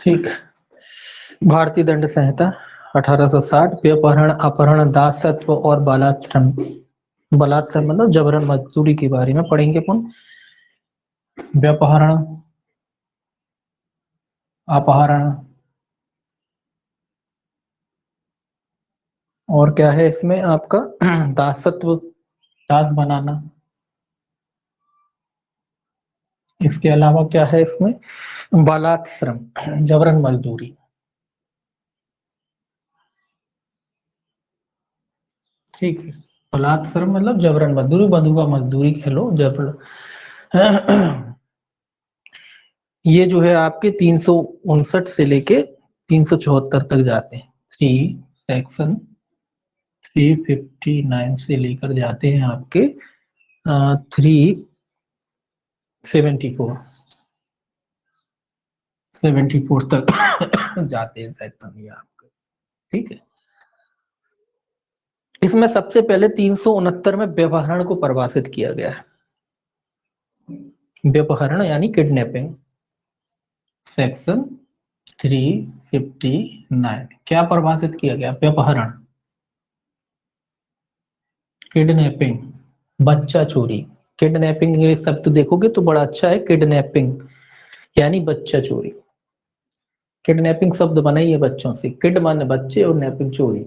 ठीक। भारतीय दंड संहिता 1860 व्यपहरण, अपहरण, दासत्व और बलात्श्रम। बलात्श्रम मतलब जबरन मजदूरी के बारे में पढ़ेंगे अपन। व्यपहरण, अपहरण और क्या है इसमें आपका दासत्व, दास बनाना। इसके अलावा क्या है इसमें, बलात्श्रम, जबरन मजदूरी। ठीक है, बलात्श्रम मतलब जबरन मजदूरी, बंधुआ मजदूरी कह लो, जबरन। ये जो है आपके 359 से लेके 374 तक जाते हैं। सेक्शन 359 से लेकर जाते हैं आपके 374 तक जाते हैं सेक्शन ये आपके। ठीक है, इसमें सबसे पहले 369 में व्यवहारण को परिभाषित किया गया है। व्यवहारण यानी किडनैपिंग। सेक्शन 359 क्या परिभाषित किया गया, व्यवहारण, किडनैपिंग, बच्चा चोरी। किडनैपिंग ये शब्द देखोगे तो बड़ा अच्छा है, किडनैपिंग यानी बच्चा चोरी। किडनैपिंग शब्द बना ही है बच्चों से, किड माने बच्चे और नैपिंग चोरी,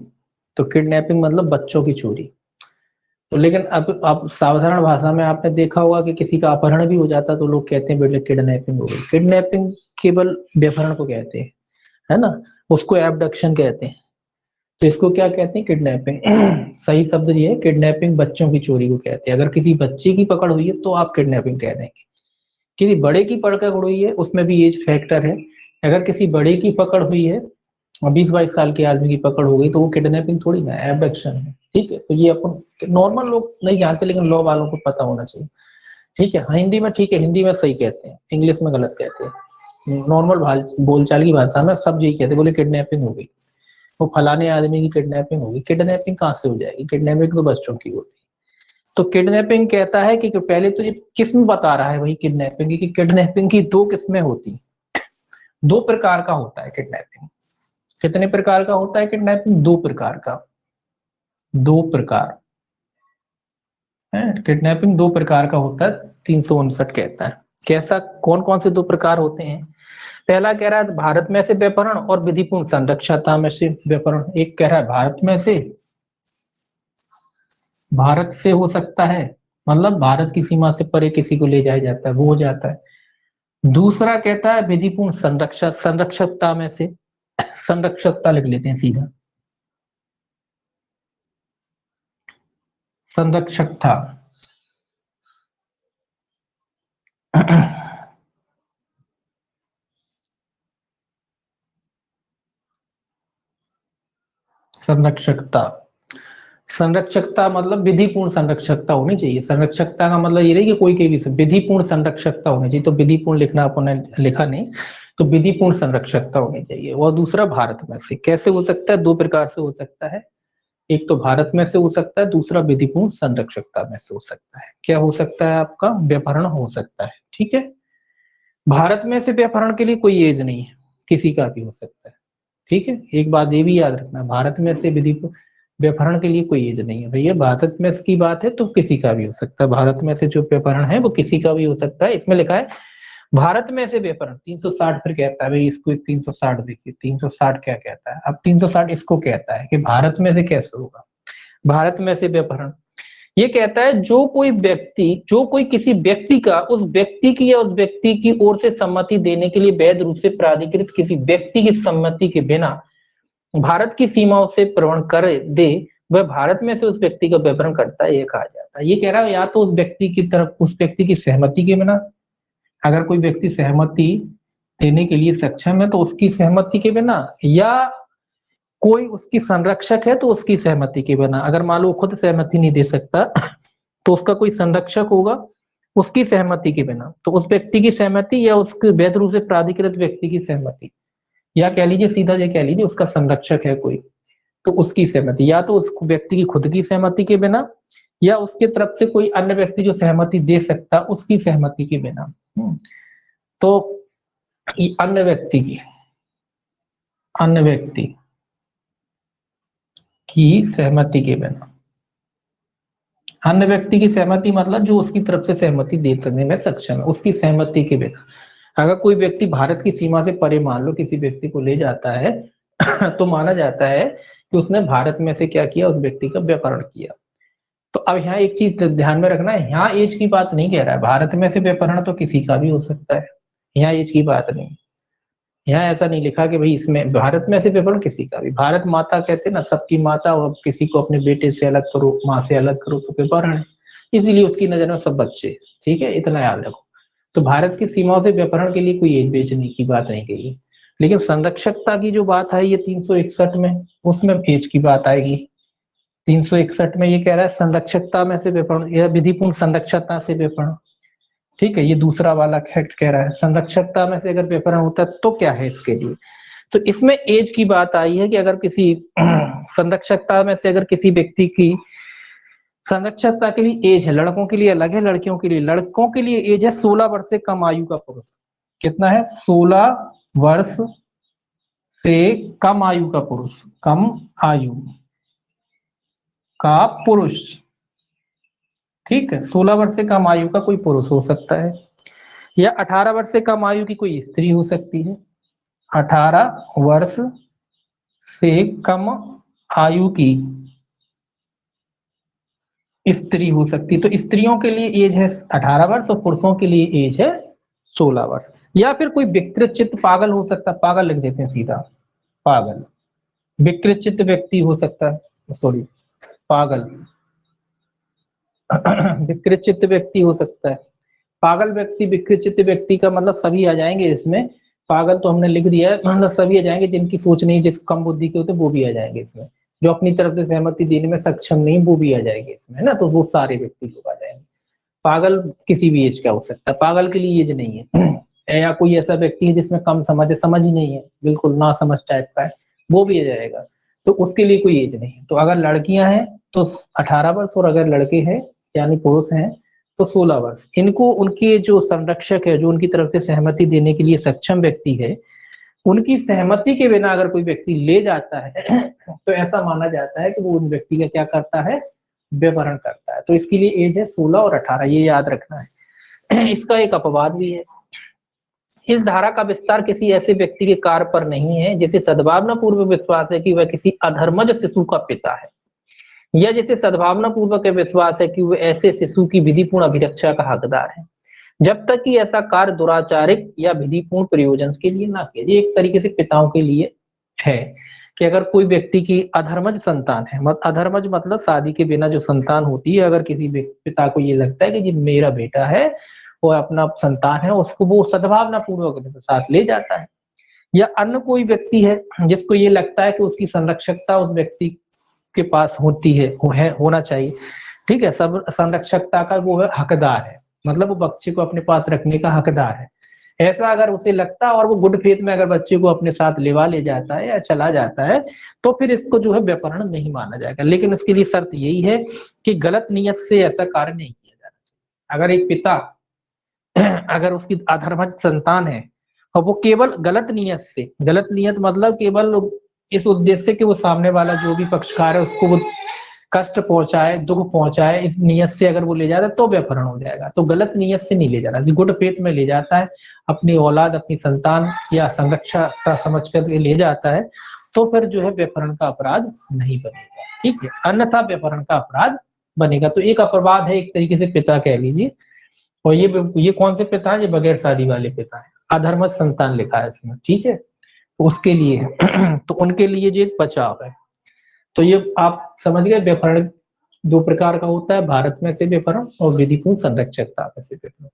तो किडनैपिंग मतलब बच्चों की चोरी। तो लेकिन अब आप साधारण भाषा में आपने देखा होगा कि किसी का अपहरण भी हो जाता तो लोग कहते हैं बेटे किडनैपिंग हो गई। किडनैपिंग केवल व्यभिचार को कहते हैं, है ना, उसको एबडक्शन कहते हैं। तो इसको क्या कहते हैं, किडनैपिंग। सही शब्द ये है, किडनैपिंग बच्चों की चोरी को कहते हैं। अगर किसी बच्चे की पकड़ हुई है तो आप किडनैपिंग कह देंगे। किसी बड़े की पकड़ हुई है, उसमें भी एज फैक्टर है। अगर किसी बड़े की पकड़ हुई है, 20-22 साल के आदमी की पकड़ हो गई, तो वो किडनैपिंग थोड़ी ना, एबडक्शन है। ठीक है, तो ये अपन नॉर्मल लोग नहीं जानते, लेकिन लॉ वालों को पता होना चाहिए। ठीक है, हिंदी में ठीक है, हिंदी में सही कहते हैं, इंग्लिश में गलत कहते हैं। नॉर्मल बोलचाल की भाषा में सब यही कहते हैं, बोले किडनैपिंग हो गई, वो फलाने आदमी की किडनैपिंग होगी। किडनैपिंग कहाँ से हो जाएगी, किडनैपिंग तो बच्चों की होती है। तो किडनैपिंग कहता है कि पहले तो ये किस्म बता रहा है वही किडनैपिंग की, किडनैपिंग की 2 किस्में होती, 2 प्रकार का होता है किडनैपिंग। कितने प्रकार का होता है किडनैपिंग, 2 प्रकार का, 2 प्रकार है। किडनैपिंग 2 प्रकार का होता है, 359 कहता है। कैसा, कौन कौन से 2 प्रकार होते हैं। पहला कह रहा है भारत में से व्यपहरण और विधिपूर्ण संरक्षता में से व्यपहरण। एक कह रहा है भारत से हो सकता है, मतलब भारत की सीमा से परे किसी को ले जाया जाता है, वो हो जाता है। दूसरा कहता है विधिपूर्ण संरक्षकता में से, संरक्षकता लिख लेते हैं सीधा, संरक्षकता। संरक्षकता, संरक्षकता मतलब विधिपूर्ण संरक्षकता होनी चाहिए। संरक्षकता का मतलब ये नहीं कि कोई के भी, विधिपूर्ण संरक्षकता होनी चाहिए। तो विधिपूर्ण लिखना अपने लिखा नहीं, तो विधिपूर्ण संरक्षकता होनी चाहिए। और दूसरा भारत में से। कैसे हो सकता है, 2 प्रकार से हो सकता है। एक तो भारत में से हो सकता है, दूसरा विधिपूर्ण संरक्षकता में से हो सकता है। क्या हो सकता है, आपका व्यपहरण हो सकता है। ठीक है, भारत में से व्यपहरण के लिए कोई एज नहीं है, किसी का भी हो सकता है। ठीक है, एक बात ये भी याद रखना, भारत में से विधि व्यपहरण के लिए कोई एज नहीं है भैया। भारत में की बात है तो किसी का भी हो सकता है। भारत में से जो व्यपहरण है वो किसी का भी हो सकता है। इसमें लिखा है भारत में से व्यपहरण 360 फिर कहता है भाई इसको, 360 देखिए 360 क्या कहता है। अब 360 इसको कहता है कि भारत में से कैसे होगा, भारत में से व्यपहरण ये कहता है जो कोई व्यक्ति, जो कोई किसी व्यक्ति का उस व्यक्ति की या उस व्यक्ति की ओर से सम्मति देने के लिए वैध रूप से प्राधिकृत किसी व्यक्ति की सम्मति के बिना भारत की सीमाओं से प्रवण कर दे, वह भारत में से उस व्यक्ति का व्यपहरण करता है, ये कहा जाता है। ये कह रहा है या तो उस व्यक्ति की तरफ, उस व्यक्ति की सहमति के बिना, अगर कोई व्यक्ति सहमति देने के लिए सक्षम है तो उसकी सहमति के बिना, या कोई उसकी संरक्षक है तो उसकी सहमति के बिना। अगर मान लो खुद सहमति नहीं दे सकता तो उसका कोई संरक्षक होगा, उसकी सहमति के बिना, तो उस व्यक्ति की सहमति या उसके वैध रूप से प्राधिकृत व्यक्ति की सहमति, या कह लीजिए सीधा ये कह लीजिए उसका संरक्षक है कोई, तो उसकी सहमति, या तो उस व्यक्ति की खुद की सहमति के बिना, या उसके तरफ से कोई अन्य व्यक्ति जो सहमति दे सकता उसकी सहमति के बिना। तो अन्य व्यक्ति की, अन्य व्यक्ति की सहमति के बिना। अन्य व्यक्ति की सहमति मतलब जो उसकी तरफ से सहमति दे सकने में सक्षम है, उसकी सहमति के बिना। अगर कोई व्यक्ति भारत की सीमा से परे मान लो किसी व्यक्ति को ले जाता है तो माना जाता है कि उसने भारत में से क्या किया, उस व्यक्ति का व्याकरण किया। तो अब यहाँ एक चीज ध्यान में रखना है, यहाँ एज की बात नहीं कह रहा है, भारत में से व्याकरण तो किसी का भी हो सकता है, यहाँ एज की बात नहीं। यहाँ ऐसा नहीं लिखा कि भाई इसमें भारत में से व्याकरण किसी का भी, भारत माता कहते हैं ना, सबकी माता, और किसी को अपने बेटे से अलग करो, माँ से अलग करो तो व्याकरण है, इसीलिए उसकी नजर में सब बच्चे। ठीक है, इतना याद रखो। तो भारत की सीमाओं से व्याकरण के लिए कोई एज बेचने की बात नहीं कही। लेकिन संरक्षकता की जो बात है ये 361 में, उसमें एज की बात आएगी। 361 में ये कह रहा है संरक्षकता में से व्याकरण या विधिपूर्ण संरक्षकता से व्याकरण। ठीक है, ये दूसरा वाला फैक्ट कह रहा है संरक्षकता में से अगर व्याकरण होता है तो क्या है इसके लिए। तो इसमें एज की बात आई है कि अगर किसी संरक्षकता में से अगर किसी व्यक्ति की संरक्षकता के लिए एज है, लड़कों के लिए अलग है, लड़कियों के लिए, लड़कों के लिए एज है 16 वर्ष से कम आयु का पुरुष। कितना है? 16 वर्ष से कम आयु का पुरुष, कम आयु का पुरुष। ठीक है, 16 वर्ष से कम आयु का कोई पुरुष हो सकता है, या 18 वर्ष से कम आयु की कोई स्त्री हो सकती है। 18 वर्ष से कम आयु की स्त्री हो सकती है। तो स्त्रियों के लिए एज है 18 वर्ष और पुरुषों के लिए एज है 16 वर्ष। या फिर कोई विकृत चित्त पागल हो सकता है, पागल लिख देते हैं सीधा, पागल। विकृत चित्त व्यक्ति हो सकता है, सॉरी पागल विकृत चित्त व्यक्ति हो सकता है। पागल व्यक्ति, विकृत चित्त व्यक्ति का मतलब सभी आ जाएंगे इसमें। पागल तो हमने लिख दिया है, मतलब सभी आ जाएंगे जिनकी सोच नहीं, जिस कम बुद्धि के होते वो भी आ जाएंगे इसमें। जो अपनी तरफ से सहमति देने में सक्षम नहीं वो भी आ जाएंगे इसमें, है ना। तो वो सारे व्यक्ति लोग आ जाएंगे। पागल किसी भी एज का हो सकता है, पागल के लिए एज नहीं है। या कोई ऐसा व्यक्ति है जिसमें कम समझ है, समझ ही नहीं है, बिल्कुल ना समझ टाइप का है, वो भी आ जाएगा। तो उसके लिए कोई एज नहीं है। तो अगर लड़कियां हैं तो 18 वर्ष, और अगर लड़के हैं यानी पुरुष हैं तो 16 वर्ष। इनको उनके जो संरक्षक है, जो उनकी तरफ से सहमति देने के लिए सक्षम व्यक्ति है, उनकी सहमति के बिना अगर कोई व्यक्ति ले जाता है तो ऐसा माना जाता है कि वो उन व्यक्ति का क्या करता है, व्यवहरण करता है। तो इसके लिए एज है 16 और 18, ये याद रखना है। इसका एक अपवाद भी है। इस धारा का विस्तार किसी ऐसे व्यक्ति के कार्य पर नहीं है जिसे सद्भावना पूर्वक विश्वास है कि वह किसी अधर्मज शिशु का पिता है, या जिसे सद्भावना पूर्वक विश्वास है कि वह ऐसे शिशु की विधिपूर्ण अभिरक्षा का हकदार है, जब तक कि ऐसा कार्य दुराचारिक या विधिपूर्ण प्रयोजन के लिए ना किया। ये एक तरीके से पिताओं के लिए है कि अगर कोई व्यक्ति की अधर्मज संतान है, अधर्मज मतलब शादी के बिना जो संतान होती है, अगर किसी पिता को ये लगता है कि ये मेरा बेटा है, वो अपना संतान है, उसको वो सद्भावना पूर्वक साथ ले जाता है। या अन्य कोई व्यक्ति है जिसको ये लगता है कि उसकी संरक्षकता उस व्यक्ति के पास होती है, होना चाहिए। ठीक है, सब संरक्षकता का वो हकदार है, मतलब वो बच्चे को अपने पास रखने का हकदार है। ऐसा अगर उसे लगता है और वो गुड फेथ में अगर बच्चे को अपने साथ लेवा ले जाता है या चला जाता है, तो फिर इसको जो है व्याकरण नहीं माना जाएगा। लेकिन इसके लिए शर्त यही है कि गलत नियत से ऐसा कार्य नहीं किया जाना चाहिए। अगर एक पिता अगर उसकी अधर्मज संतान है और वो केवल गलत नियत से, गलत नियत मतलब केवल इस उद्देश्य से कि वो सामने वाला जो भी पक्षकार है उसको वो कष्ट पहुंचाए, दुख पहुंचाए, इस नियत से अगर वो ले जाता है तो व्याकरण हो जाएगा। तो गलत नियत से नहीं ले जाना, गुड फेथ में ले जाता है, अपनी औलाद, अपनी संतान या संरक्षा का समझ कर ले जाता है, तो फिर जो है व्याकरण का अपराध नहीं बनेगा। ठीक है, अन्यथा व्याकरण का अपराध बनेगा। तो एक अपवाद है एक तरीके से पिता कह लीजिए। और ये कौन से पिता है? ये बगैर शादी वाले पिता है, अधर्मज संतान लिखा है इसमें। ठीक है, तो उसके लिए है तो उनके लिए जो एक बचाव है। तो ये आप समझ गए, व्याकरण दो प्रकार का होता है, भारत में से व्याकरण और विधिपूर्ण संरक्षकता में से व्याकरण।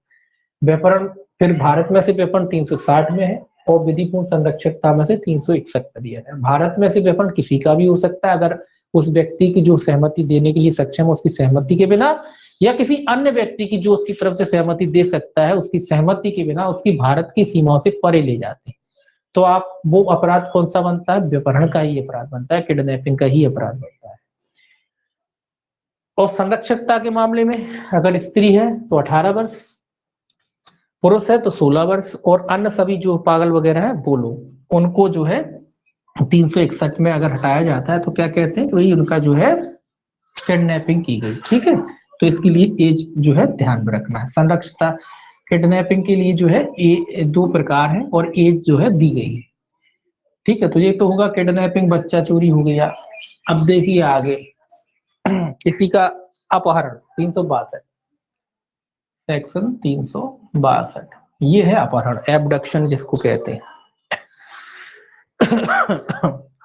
व्याकरण फिर भारत में से व्याकरण 360 में है और विधिपूर्ण संरक्षकता में से 361 में दिया है। भारत में से व्याकरण किसी का भी हो सकता है अगर उस व्यक्ति की जो सहमति देने के लिए सक्षम है उसकी सहमति के बिना, या किसी अन्य व्यक्ति की जो उसकी तरफ से सहमति दे सकता है उसकी सहमति के बिना उसकी भारत की सीमाओं से परे ले जाते हैं। तो आप वो अपराध कौन सा बनता है? व्याकरण का ही अपराध बनता है, किडनैपिंग का ही अपराध बनता है। और संरक्षकता के मामले में अगर स्त्री है तो 18 वर्ष, पुरुष है तो 16 वर्ष, और अन्य सभी जो पागल वगैरह है वो लोग, उनको जो है 361 में अगर हटाया जाता है तो क्या कहते हैं, वही उनका जो है किडनैपिंग की गई। ठीक है, तो इसके लिए एज जो है ध्यान में रखना है। संरक्षिता किडनैपिंग के लिए जो है दो प्रकार है और एज जो है दी गई है। ठीक है, तो ये तो होगा किडनैपिंग, बच्चा चोरी हो गया। अब देखिए आगे किसी का अपहरण 362, सेक्शन 362, ये है अपहरण, एबडक्शन जिसको कहते हैं।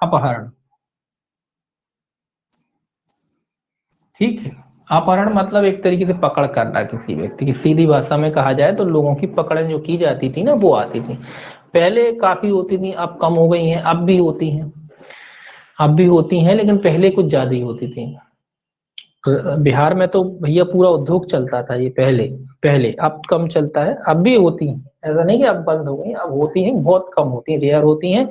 अपहरण, ठीक है, अपहरण मतलब एक तरीके से पकड़ करना किसी व्यक्ति की, सीधी भाषा में कहा जाए तो लोगों की पकड़ जो की जाती थी ना, वो आती थी। पहले काफी होती थी, अब कम हो गई हैं, अब भी होती हैं, अब भी होती हैं, लेकिन पहले कुछ ज्यादा ही होती थी। बिहार में तो भैया पूरा उद्योग चलता था ये पहले, पहले, अब कम चलता है, अब भी होती हैं, ऐसा नहीं कि अब बंद हो गई, अब होती हैं, बहुत कम होती हैं, रेयर होती हैं।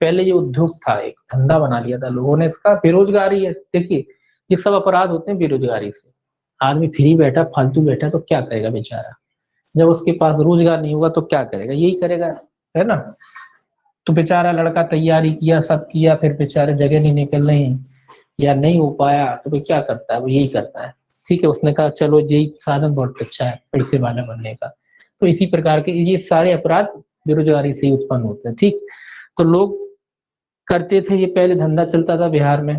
पहले ये उद्योग था, एक धंधा बना लिया था लोगों ने इसका, बेरोजगारी है। देखिए ये सब अपराध होते हैं बेरोजगारी से। आदमी फ्री बैठा, फालतू बैठा तो क्या करेगा बेचारा, जब उसके पास रोजगार नहीं होगा तो क्या करेगा, यही करेगा, है ना। तो बेचारा लड़का तैयारी किया, सब किया, फिर बेचारे जगह नहीं निकल रही या नहीं हो पाया, तो भाई क्या करता है, वो यही करता है। ठीक है, उसने कहा चलो यही साधन बहुत अच्छा है पैसे वाला बनने का। तो इसी प्रकार के ये सारे अपराध बेरोजगारी से ही उत्पन्न होते हैं। ठीक, तो लोग करते थे, ये पहले धंधा चलता था बिहार में,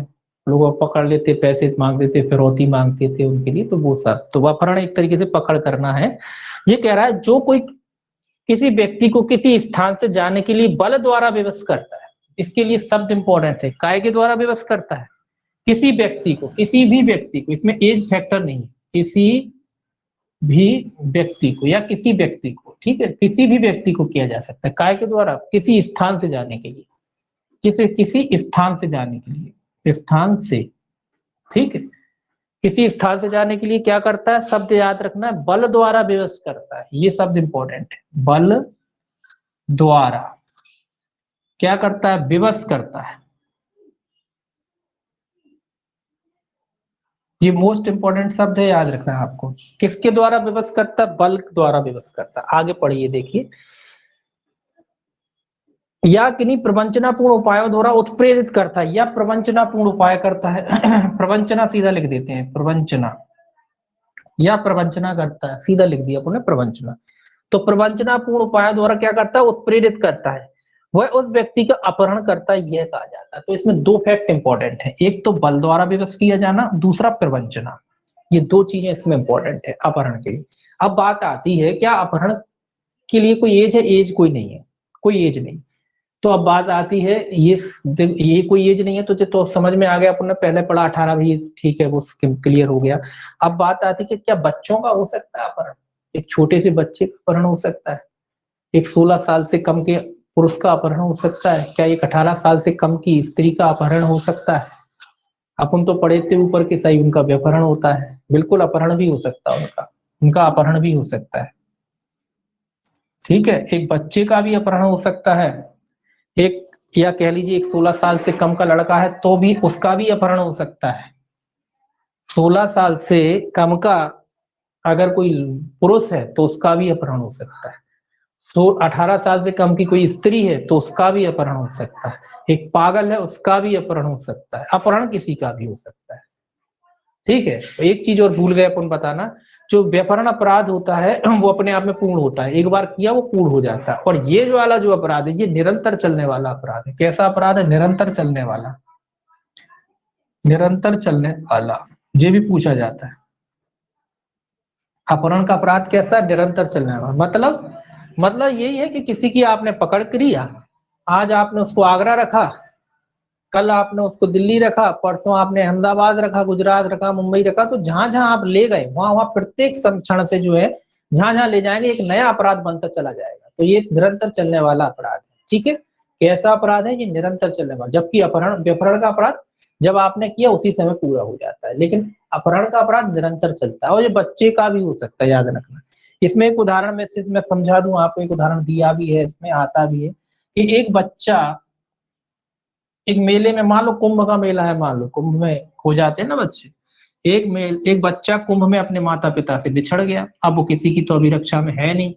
लोग पकड़ लेते, पैसे मांगते थे, फिरौती मांगते थे उनके लिए, तो वो सब, तो अपहरण एक तरीके से पकड़ करना है। ये कह रहा है जो कोई किसी व्यक्ति को किसी स्थान से जाने के लिए बल द्वारा विवश करता है, इसके लिए शब्द इंपॉर्टेंट है, काय के द्वारा विवश करता है, किसी व्यक्ति को, किसी भी व्यक्ति को, इसमें एज फैक्टर नहीं है, किसी भी व्यक्ति को या किसी व्यक्ति को, ठीक है, किसी भी व्यक्ति को किया जा सकता है, काय के द्वारा, किसी स्थान से जाने के लिए, किसी किसी स्थान से जाने के लिए, स्थान से, ठीक है, किसी स्थान से जाने के लिए क्या करता है, शब्द याद रखना है, बल द्वारा विवश करता है, ये शब्द इंपॉर्टेंट है, बल द्वारा क्या करता है, विवश करता है, ये मोस्ट इंपॉर्टेंट शब्द है, याद रखना है आपको। किसके द्वारा विवश करता है, बल द्वारा विवश करता है। आगे पढ़िए देखिए, या किन्हीं प्रवंचनापूर्ण उपायों द्वारा उत्प्रेरित करता है, या प्रवंचनापूर्ण उपाय करता है। प्रवंचना सीधा लिख देते हैं, प्रवंचना, या प्रवंचना करता है, सीधा लिख दिया आपने प्रवंचना। तो प्रवंचनापूर्ण उपाय द्वारा क्या करता है, उत्प्रेरित करता है, वह उस व्यक्ति का अपहरण करता है, यह कहा जाता है। तो इसमें दो फैक्ट इंपॉर्टेंट है, एक तो बल द्वारा विवश किया जाना, दूसरा प्रवंचना, ये दो चीजें इसमें इंपॉर्टेंट है अपहरण के लिए। अब बात आती है क्या अपहरण के लिए कोई एज है, एज कोई नहीं है, कोई एज नहीं। तो अब बात आती है ये कोई एज नहीं है, तो समझ में आ गया, अपन ने पहले पढ़ा 18 भी, ठीक है, वो क्लियर हो गया। अब बात आती है कि क्या बच्चों का हो सकता है अपहरण, एक छोटे से बच्चे का अपहरण हो सकता है, एक 16 साल से कम के पुरुष का अपहरण हो सकता है, क्या एक 18 साल से कम की स्त्री का अपहरण हो सकता है। अपन तो पढ़े थे ऊपर के सही, उनका व्यपहरण होता है, बिल्कुल अपहरण भी हो सकता है उनका, उनका अपहरण भी हो सकता है। ठीक है, एक बच्चे का भी अपहरण हो सकता है, एक, या कह लीजिए एक 16 साल से कम का लड़का है तो भी उसका भी अपहरण हो सकता है। 16 साल से कम का अगर कोई पुरुष है तो उसका भी अपहरण हो सकता है। तो 18 साल से कम की कोई स्त्री है तो उसका भी अपहरण हो सकता है, एक पागल है उसका भी अपहरण हो सकता है, अपहरण किसी का भी हो सकता है। ठीक है, तो एक चीज और भूल गए अपन बताना, जो व्यपहरण अपराध होता है वो अपने आप में पूर्ण होता है, एक बार किया वो पूर्ण हो जाता है। और ये जो वाला जो अपराध है ये निरंतर चलने वाला अपराध है। कैसा अपराध है, निरंतर चलने वाला, निरंतर चलने वाला, ये भी पूछा जाता है। अपहरण का अपराध कैसा, निरंतर चलने वाला, मतलब यही है कि किसी की आपने पकड़ लिया, आज आपने उसको आगरा रखा, कल आपने उसको दिल्ली रखा, परसों आपने अहमदाबाद रखा, गुजरात रखा, मुंबई रखा, तो जहां जहां आप ले गए वहां वहां प्रत्येक क्षण से जो है जहां जहां ले जाएंगे एक नया अपराध बनता चला जाएगा। तो ये निरंतर चलने वाला अपराध है। ठीक है, कैसा अपराध है, ये निरंतर चलने वाला, जबकि अपहरण, व्यपहरण का अपराध जब आपने किया उसी समय पूरा हो जाता है, लेकिन अपहरण का अपराध निरंतर चलता है। और ये बच्चे का भी हो सकता है, याद रखना। इसमें एक उदाहरण में से मैं समझा दूं आपको, एक उदाहरण दिया भी है, इसमें आता भी है कि एक बच्चा एक मेले में, मान लो कुंभ का मेला है, मान लो कुंभ में खो जाते हैं ना बच्चे, एक बच्चा कुंभ में अपने माता पिता से बिछड़ गया, अब वो किसी की तो अभी रक्षा में है नहीं,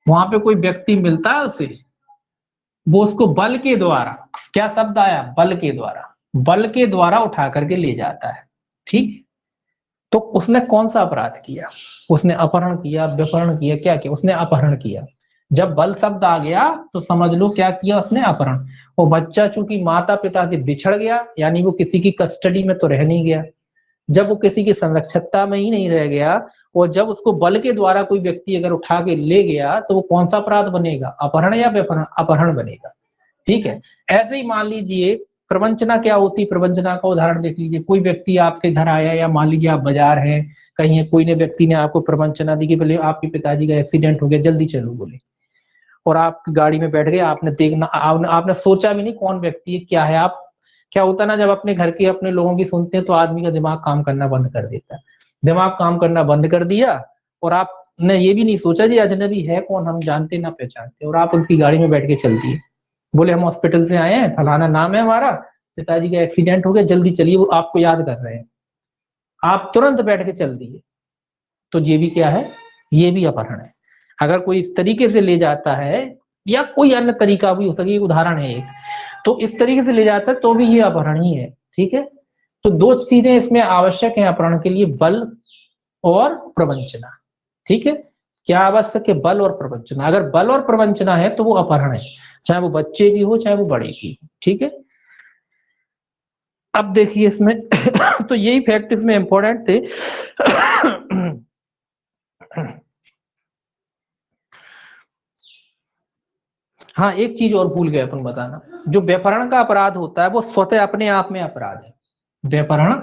वहां पे कोई व्यक्ति मिलता है उसे, वो उसको बल के द्वारा, क्या शब्द आया, बल के द्वारा, बल के द्वारा उठा करके ले जाता है, ठीक है। तो उसने कौन सा अपराध किया, उसने अपहरण किया, व्यपहरण किया, क्या किया, उसने अपहरण किया। जब बल शब्द आ गया तो समझ लो क्या किया उसने, अपहरण। वो बच्चा चूंकि माता पिता से बिछड़ गया, यानी वो किसी की कस्टडी में तो रह नहीं गया, जब वो किसी की संरक्षकता में ही नहीं रह गया, और जब उसको बल के द्वारा कोई व्यक्ति अगर उठा के ले गया तो वो कौन सा अपराध बनेगा, अपहरण या व्यपहरण, अपहरण बनेगा, ठीक है। ऐसे ही मान लीजिए प्रवंचना क्या होती, प्रवंचना का उदाहरण देख लीजिए, कोई व्यक्ति आपके घर आया, या मान लीजिए आप बाजार हैं कहीं है, कोई ने व्यक्ति ने आपको प्रवंचना दी कि बोले आपके पिताजी का एक्सीडेंट हो गया, जल्दी चलो बोले, और आप गाड़ी में बैठ गए, आपने देखना, आपने सोचा भी नहीं कौन व्यक्ति है क्या है, आप, क्या होता है ना, जब अपने घर के अपने लोगों की सुनते हैं तो आदमी का दिमाग काम करना बंद कर देता है, दिमाग काम करना बंद कर दिया, और आपने ये भी नहीं सोचा जी अजनबी है कौन, हम जानते ना पहचानते, और आप उनकी गाड़ी में बैठ के चल दिए, बोले हम हॉस्पिटल से आए हैं, फलाना नाम है हमारा, पिताजी का एक्सीडेंट हो गया, जल्दी चलिए, वो आपको याद कर रहे हैं, आप तुरंत बैठ के चल दिए, तो ये भी क्या है, ये भी अपहरण है। अगर कोई इस तरीके से ले जाता है, या कोई अन्य तरीका भी हो सके, उदाहरण है एक, तो इस तरीके से ले जाता है तो भी ये अपहरण ही है, ठीक है। तो दो चीजें इसमें आवश्यक है अपहरण के लिए, बल और प्रवंचना, ठीक है। क्या आवश्यक है, बल और प्रवंचना, अगर बल और प्रवंचना है तो वो अपहरण है, चाहे वो बच्चे की हो चाहे वो बड़े की हो, ठीक है। अब देखिए इसमें तो यही फैक्ट इसमें इंपॉर्टेंट थे। हाँ एक चीज और भूल गए अपन बताना, जो व्यपहरण का अपराध होता है वो स्वतः अपने आप में अपराध है, व्यपहरण,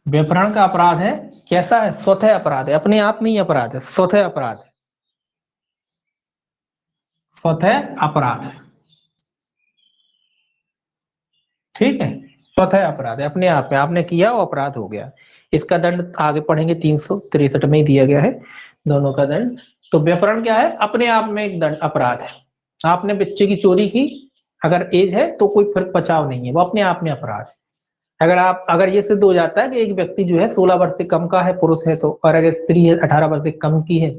व्यपहरण का अपराध है, कैसा है, स्वतः अपराध है, अपने आप में ही अपराध है, स्वतः अपराध है, स्वतः अपराध है, ठीक है। स्वतः अपराध है, अपने आप में आपने किया वो अपराध हो गया, इसका दंड आगे पढ़ेंगे 363 में ही दिया गया है दोनों का दंड। तो व्यपहरण क्या है, अपने आप में एक दंड अपराध है, आपने बच्चे की चोरी की, अगर एज है तो कोई फिर बचाव नहीं है, वो अपने आप में अपराध है। अगर ये सिद्ध हो जाता है कि एक व्यक्ति जो है 16 वर्ष से कम का है, पुरुष है तो, और अगर स्त्री है 18 वर्ष से कम की है,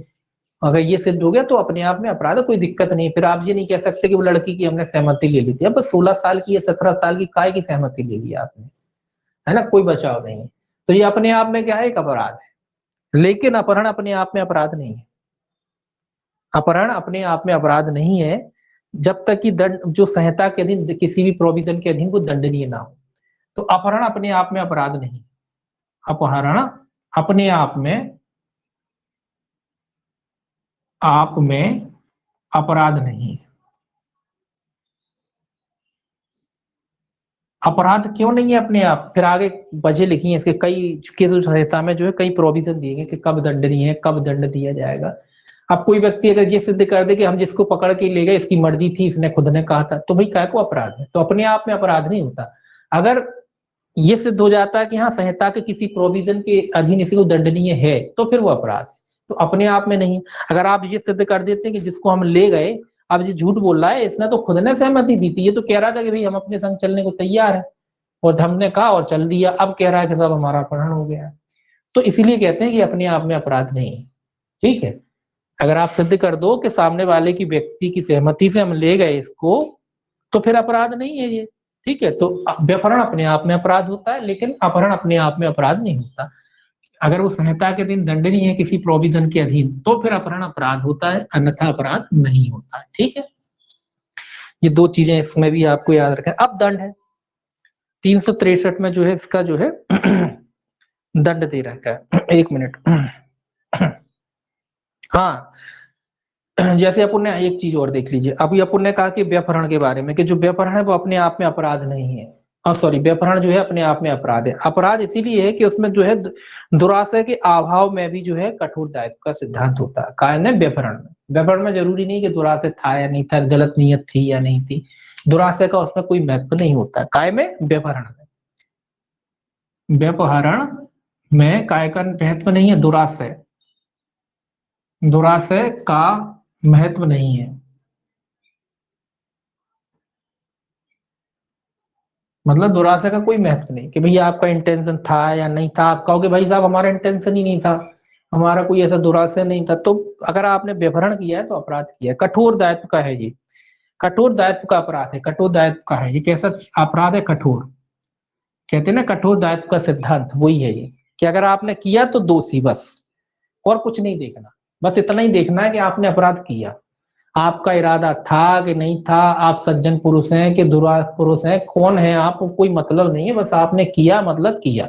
अगर ये सिद्ध हो गया तो अपने आप में अपराध है, कोई दिक्कत नहीं। फिर आप ये नहीं कह सकते कि वो लड़की की हमने सहमति ले ली थी, अब 16 साल की या 17 साल की काय की सहमति ले ली आपने, है ना, कोई बचाव नहीं है। तो ये अपने आप में क्या है, एक अपराध है, लेकिन अपहरण अपने आप में अपराध नहीं है, अपहरण अपने आप में अपराध नहीं है, जब तक कि दंड जो संहिता के अधीन किसी भी प्रोविजन के अधीन वो दंडनीय ना हो। तो अपहरण अपने आप में अपराध नहीं, अपहरण अपने आप में अपराध नहीं। अपराध क्यों नहीं है अपने आप, फिर आगे वजह लिखी है इसके, कई किस संहिता में जो है कई प्रोविजन दिए गए कि कब दंडनीय है, कब दंड दिया जाएगा। अब कोई व्यक्ति अगर ये सिद्ध कर दे कि हम जिसको पकड़ के ले गए इसकी मर्जी थी, इसने खुद ने कहा था, तो भाई काय को अपराध है, तो अपने आप में अपराध नहीं होता। अगर ये सिद्ध हो जाता है कि हाँ संहिता के किसी प्रोविजन के अधीन इसी को दंडनीय है, तो फिर वो अपराध, तो अपने आप में नहीं। अगर आप ये सिद्ध कर देते हैं कि जिसको हम ले गए, अब ये झूठ बोल रहा है, इसने तो खुद ने सहमति दी थी, ये तो कह रहा था कि भाई हम अपने संग चलने को तैयार है, और हमने कहा और चल दिया, अब कह रहा है कि सब हमारा अपहरण हो गया। तो इसीलिए कहते हैं कि अपने आप में अपराध नहीं है, ठीक है। अगर आप सिद्ध कर दो कि सामने वाले की व्यक्ति की सहमति से हम ले गए इसको, तो फिर अपराध नहीं है ये, ठीक है। तो व्यपहरण अपने आप में अपराध होता है, लेकिन अपहरण अपने आप में अपराध नहीं होता। अगर वो संहिता के अधीन दंडनीय है किसी प्रोविजन के अधीन, तो फिर अपहरण अपराध होता है, अन्यथा अपराध नहीं होता है, ठीक है। ये दो चीजें इसमें भी आपको याद रखें। अब दंड है 363 में जो है इसका जो है दंड दे रखा है, एक मिनट। हाँ जैसे अपन ने एक चीज और देख लीजिए, अभी अपन ने कहा कि व्यपहरण के बारे में कि जो व्यपहरण है वो अपने आप में अपराध नहीं है, सॉरी व्यपहरण जो है अपने आप में अपराध है। अपराध इसीलिए है कि उसमें जो है दुराशय के अभाव में भी जो है कठोर दायित्व का सिद्धांत होता है, काय में, व्यपहरण में। व्यपहरण में जरूरी नहीं कि दुराशय था या नहीं था, गलत नीयत थी या नहीं थी, दुराशय का उसमें कोई महत्व नहीं होता, काय में, व्यपहरण में। व्यपहरण में काय का महत्व नहीं है, दुराशय, दुराशय का महत्व नहीं है, मतलब दुराशा का कोई महत्व नहीं कि भैया आपका इंटेंशन था या नहीं था, आप कहोगे भाई साहब हमारा इंटेंशन ही नहीं था, हमारा कोई ऐसा दुराशय नहीं था, तो अगर आपने व्यपहरण किया है तो अपराध किया है, कठोर दायित्व का है ये। कठोर दायित्व का अपराध है, कठोर दायित्व का है, ये कैसा अपराध है? कठोर। कहते हैं ना कठोर दायित्व का सिद्धांत, वही है ये कि अगर आपने किया तो दोषी, बस और कुछ नहीं देखना, बस इतना ही देखना है कि आपने अपराध किया, आपका इरादा था कि नहीं था, आप सज्जन पुरुष हैं कि दुर्वास पुरुष हैं, कौन है आप, कोई मतलब नहीं है, बस आपने किया मतलब किया।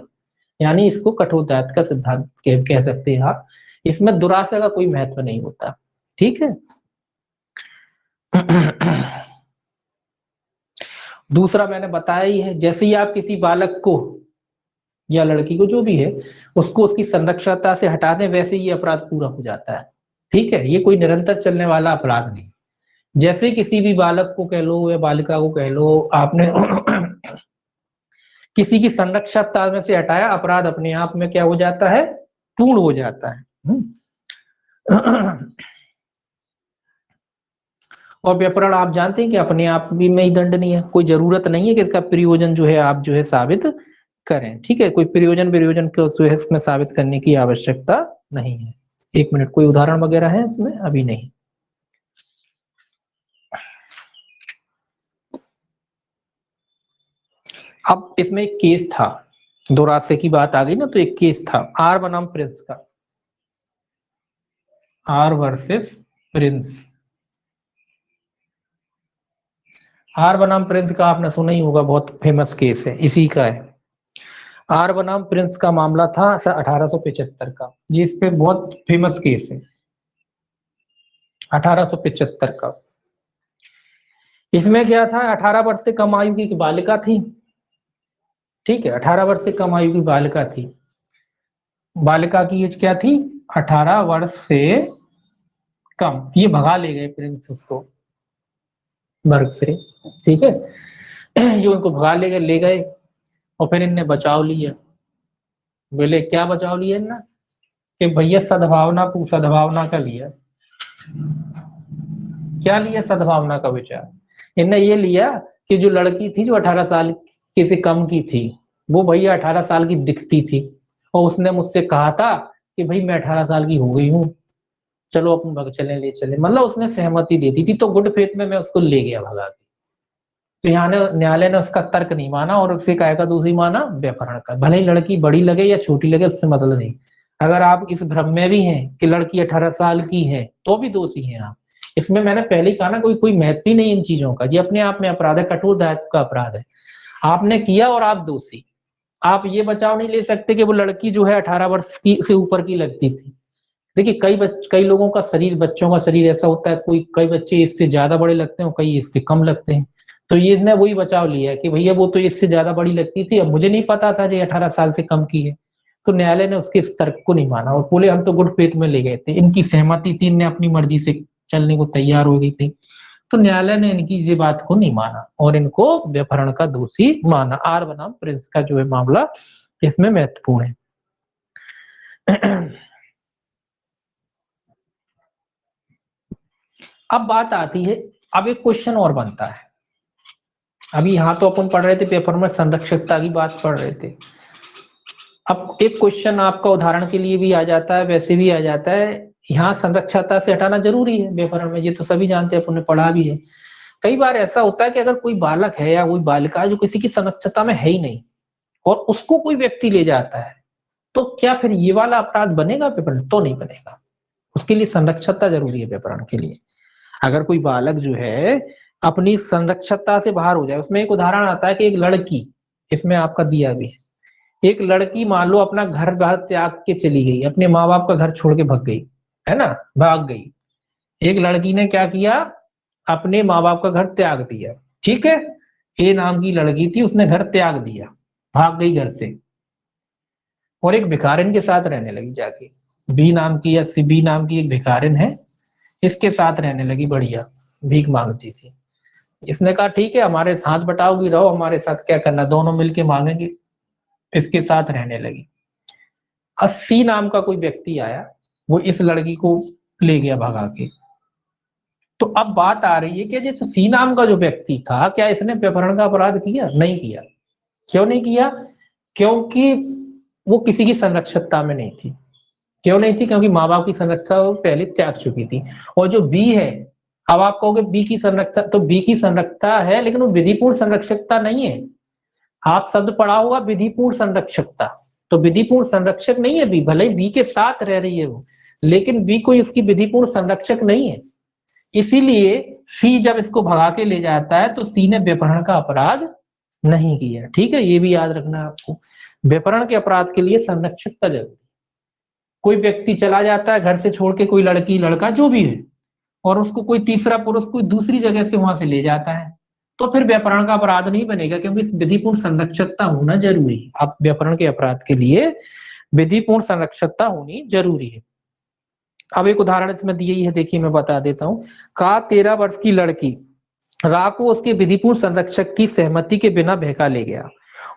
यानी इसको कठोर दायित्व का सिद्धांत कह सकते हैं आप। इसमें दुराशा का कोई महत्व नहीं होता, ठीक है। दूसरा मैंने बताया ही है, जैसे ही आप किसी बालक को या लड़की को जो भी है उसको उसकी संरक्षणता से हटा दें, वैसे ही ये अपराध पूरा हो जाता है, ठीक है। ये कोई निरंतर चलने वाला अपराध नहीं। जैसे किसी भी बालक को कह लो या बालिका को कह लो, आपने किसी की संरक्षणता में से हटाया, अपराध अपने आप में क्या हो जाता है? पूर्ण हो जाता है। और व्यपरण आप जानते हैं कि अपने आप भी में ही दंडनीय है, कोई जरूरत नहीं है कि इसका प्रयोजन जो है आप जो है साबित करें, ठीक है। कोई प्रयोजन को जो है इसमें साबित करने की आवश्यकता नहीं है। एक मिनट, कोई उदाहरण वगैरह है इसमें? अभी नहीं। अब इसमें एक केस था, दुराशे की बात आ गई ना, तो एक केस था आर बनाम प्रिंस का, आर वर्सेस प्रिंस। आर बनाम प्रिंस का आपने सुना ही होगा, बहुत फेमस केस है, इसी का है। आर बनाम प्रिंस का मामला था 1875 का, ये इस पे बहुत फेमस केस है, 1875 का। इसमें क्या था, 18 वर्ष से कम आयु की बालिका थी, ठीक है, 18 वर्ष से कम आयु की बालिका थी। बालिका की एज क्या थी? 18 वर्ष से कम। ये भगा ले गए प्रिंस उसको वर्ग से, ठीक है। ये उनको भगा ले गए और फिर इनने बचाव लिया। बोले क्या बचाव लिया ना, कि भैया सद्भावना का लिया। क्या लिया? सद्भावना का विचार। इनने ये लिया कि जो लड़की थी जो 18 साल की से कम की थी, वो भैया 18 साल की दिखती थी, और उसने मुझसे कहा था कि भाई मैं 18 साल की हो गई हूँ, चलो अपन भग चले, ले चले, मतलब उसने सहमति दे दी थी, तो गुड फेथ में मैं उसको ले गया भगा के। तो यहाँ न्यायालय ने उसका तर्क नहीं माना और उससे काय का दोषी माना? व्यपहरण का। भले ही लड़की बड़ी लगे या छोटी लगे, उससे मतलब नहीं। अगर आप इस भ्रम में भी हैं कि लड़की 18 साल की है तो भी दोषी हैं आप। इसमें मैंने पहले ही कहा ना, कोई महत्व ही नहीं इन चीजों का, ये अपने आप में अपराध है, कठोर दायित्व का अपराध है। आपने किया और आप दोषी। आप ये बचाव नहीं ले सकते कि वो लड़की जो है 18 वर्ष की से ऊपर की लगती थी। देखिए कई लोगों का शरीर, बच्चों का शरीर ऐसा होता है, कई बच्चे इससे ज्यादा बड़े लगते हैं, कई इससे कम लगते हैं। तो ये इसने वही बचाव लिया है कि भैया वो तो इससे ज्यादा बड़ी लगती थी, अब मुझे नहीं पता था ये 18 साल से कम की है। तो न्यायालय ने उसके इस तर्क को नहीं माना और बोले हम तो गुड फेथ में ले गए थे, इनकी सहमति थी, इनने अपनी मर्जी से चलने को तैयार हो गई थी। तो न्यायालय ने इनकी ये बात को नहीं माना और इनको व्यपहरण का दोषी माना। आर बनाम प्रिंस का जो है मामला इसमें महत्वपूर्ण है। अब बात आती है, अब एक क्वेश्चन और बनता है। अभी यहाँ तो अपन पढ़ रहे थे पेपर में, संरक्षकता की बात पढ़ रहे थे। अब एक क्वेश्चन आपका उदाहरण के लिए भी आ जाता है, वैसे भी आ जाता है। यहाँ संरक्षकता से हटाना जरूरी है व्याकरण में, ये तो सभी जानते हैं, अपन ने पढ़ा भी है। कई बार ऐसा होता है कि अगर कोई बालक है या कोई बालिका जो किसी की संरक्षकता में है ही नहीं और उसको कोई व्यक्ति ले जाता है, तो क्या फिर ये वाला अपराध बनेगा व्याकरण? तो नहीं बनेगा। उसके लिए संरक्षकता जरूरी है व्याकरण के लिए। अगर कोई बालक जो है अपनी संरक्षकता से बाहर हो जाए, उसमें एक उदाहरण आता है कि एक लड़की, इसमें आपका दिया भी है, एक लड़की मान लो अपना घर बार त्याग के चली गई, अपने माँ बाप का घर छोड़ के भाग गई, है ना, भाग गई। एक लड़की ने क्या किया, अपने माँ बाप का घर त्याग दिया, ठीक है। ए नाम की लड़की थी, उसने घर त्याग दिया, भाग गई घर से, और एक भिखारिन के साथ रहने लगी जाके। बी नाम की या बी नाम की एक भिखारिन है, इसके साथ रहने लगी, बढ़िया भीख मांगती थी। इसने कहा ठीक है, हमारे साथ बटाओगी, रहो हमारे साथ, क्या करना, दोनों मिलके मांगेंगे। इसके साथ रहने लगी। 80 नाम का कोई व्यक्ति आया, वो इस लड़की को ले गया भगा के। तो अब बात आ रही है कि जैसे सी नाम का जो व्यक्ति था, क्या इसने व्यभिचार का अपराध किया? नहीं किया। क्यों नहीं किया? क्योंकि वो किसी की संरक्षकता में नहीं थी। क्यों नहीं थी? क्योंकि माँ बाप की संरक्षा वो पहले त्याग चुकी थी। और जो बी है, अब आप कहोगे बी की संरक्षकता, तो बी की संरक्षकता है लेकिन वो विधिपूर्ण संरक्षकता नहीं है। आप शब्द पढ़ा होगा विधिपूर्ण संरक्षकता, तो विधिपूर्ण संरक्षक नहीं है बी, भले ही बी के साथ रह रही है वो, लेकिन बी कोई उसकी विधिपूर्ण संरक्षक नहीं है। इसीलिए सी जब इसको भगा के ले जाता है तो सी ने व्यपहरण का अपराध नहीं किया। ठीक है, ये भी याद रखना आपको। व्यपहरण के अपराध के लिए संरक्षकता जरूरी। कोई व्यक्ति चला जाता है घर से छोड़ के, कोई लड़की लड़का जो भी है, और उसको कोई तीसरा पुरुष कोई दूसरी जगह से वहां से ले जाता है, तो फिर व्यापरण का अपराध नहीं बनेगा, क्योंकि इस विधिपूर्ण संरक्षकता होना जरूरी है। अब व्यापरण के अपराध के लिए विधिपूर्ण संरक्षकता होनी जरूरी है। अब एक उदाहरण इसमें दी है, देखिए मैं बता देता हूँ। का 13 वर्ष की लड़की रा को उसके विधिपूर्ण संरक्षक की सहमति के बिना बहका ले गया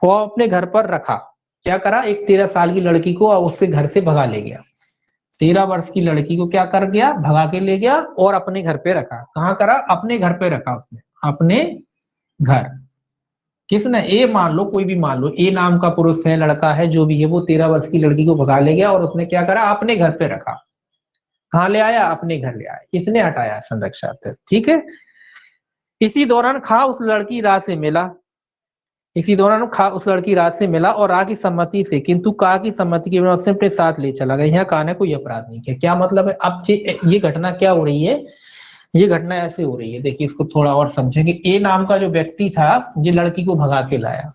और अपने घर पर रखा। क्या करा, एक 13 साल की लड़की को उसके घर से भगा ले गया। 13 वर्ष की लड़की को क्या कर गया, भगा के ले गया और अपने घर पे रखा। कहाँ करा, अपने घर पे रखा उसने, अपने घर। किसने, ए मान लो, कोई भी मान लो, ए नाम का पुरुष है, लड़का है, जो भी है, वो 13 वर्ष की लड़की को भगा ले गया और उसने क्या करा, अपने घर पे रखा। कहाँ ले आया, अपने घर ले आया, इसने हटाया संरक्षात्मक। ठीक है। इसी दौरान खा उस लड़की रा से मिला, इसी दौरान खा उस लड़की रात से मिला और रा की सम्मति से, किंतु का की सम्मति के बिना उसने अपने साथ ले चला गया। यहाँ का ने कोई अपराध नहीं किया। क्या मतलब है, अब ये घटना क्या हो रही है, ये घटना ऐसे हो रही है, देखिए इसको थोड़ा और समझेंगे। ए नाम का जो व्यक्ति था, ये लड़की को भगा के लाया।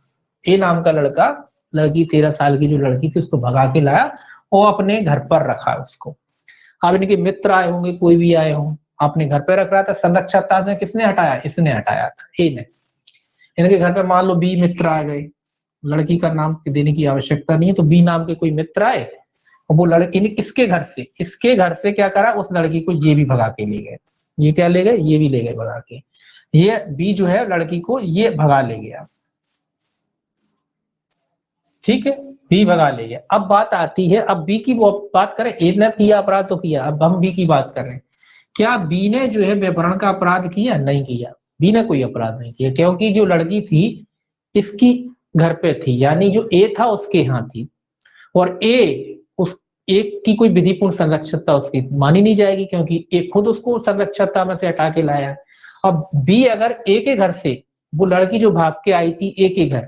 ए नाम का लड़का लड़की 13 साल की जो लड़की थी उसको भगा के लाया और अपने घर पर रखा उसको। अब इनके मित्र आए होंगे, कोई भी आए हों, अपने घर पे रख रहा था। संरक्षकता से किसने हटाया, इसने हटाया था, ए ने। इनके घर पे मान लो बी मित्र आ गए, लड़की का नाम देने की आवश्यकता नहीं है, तो बी नाम के कोई मित्र आए और वो लड़की ने इसके घर से क्या करा, उस लड़की को ये भी भगा के ले गए। ये क्या ले गए, ये भी ले गए भगा के। ये बी जो है लड़की को ये भगा ले गया। ठीक है, बी भगा ले गया। अब बात आती है, अब बी की वो बात करें, ए ने किया अपराध तो किया, अब हम बी की बात कर रहे हैं। क्या बी ने जो है व्यापरण का अपराध किया, नहीं किया। बी ने कोई अपराध नहीं किया, क्योंकि जो लड़की थी इसकी घर पे थी, यानी जो ए था उसके यहाँ थी, और ए उस एक की कोई विधिपूर्ण संरक्षकता उसकी मानी नहीं जाएगी, क्योंकि ए खुद उसको संरक्षकता में से हटा के लाया। अब बी अगर ए के घर से, वो लड़की जो भाग के आई थी ए के घर,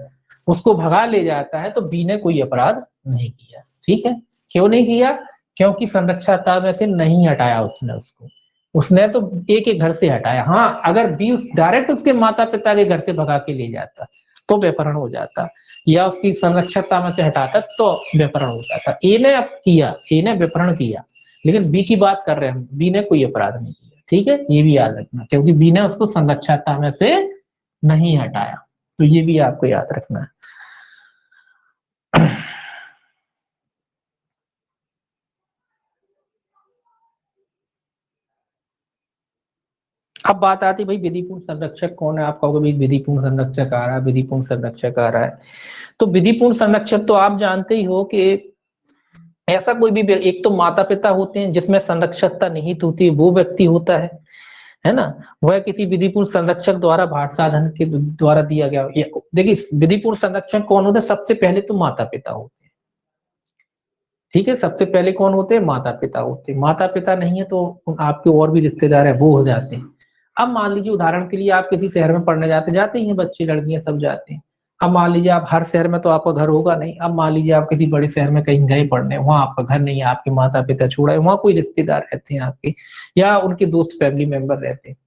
उसको भगा ले जाता है, तो बी ने कोई अपराध नहीं किया। ठीक है, क्यों नहीं किया, क्योंकि संरक्षकता में से नहीं हटाया उसने उसको, उसने तो ए के घर से हटाया। हाँ, अगर बी डायरेक्ट उसके माता पिता के घर से भगा के ले जाता तो व्यापरण हो जाता, या उसकी संरक्षकता में से हटाता तो व्यापरण हो जाता। ए ने अब किया, ए ने व्यापरण किया, लेकिन बी की बात कर रहे हैं हम, बी ने कोई अपराध नहीं किया। ठीक है, ये भी याद रखना, क्योंकि बी ने उसको संरक्षकता में से नहीं हटाया, तो ये भी आपको याद रखना है। अब बात आती भाई विधिपूर्ण संरक्षक कौन है। आप कहोगे भाई विधिपूर्ण संरक्षक आ रहा है, विधिपूर्ण संरक्षक आ रहा है। तो विधिपूर्ण संरक्षक तो आप जानते ही हो कि ऐसा कोई भी, एक तो माता पिता होते हैं जिसमें संरक्षकता निहित होती है, वो व्यक्ति होता है ना। वह किसी विधिपूर्ण संरक्षक द्वारा भार साधन के द्वारा दिया गया। देखिए विधिपूर्ण संरक्षक कौन होता है, सबसे पहले तो माता पिता होते हैं। ठीक है, सबसे पहले कौन होते हैं, माता पिता होते हैं। माता पिता नहीं है तो आपके और भी रिश्तेदार है वो हो जाते हैं। अब मान लीजिए उदाहरण के लिए आप किसी शहर में पढ़ने जाते ही हैं बच्चे, लड़कियां सब जाते हैं। अब मान लीजिए आप, हर शहर में तो आपका घर होगा नहीं, अब मान लीजिए आप किसी बड़े शहर में कहीं गए पढ़ने, वहां आपका घर नहीं है, आपके माता पिता छोड़ा है, वहां कोई रिश्तेदार रहते हैं आपके, या उनके दोस्त फैमिली मेंबर रहते हैं,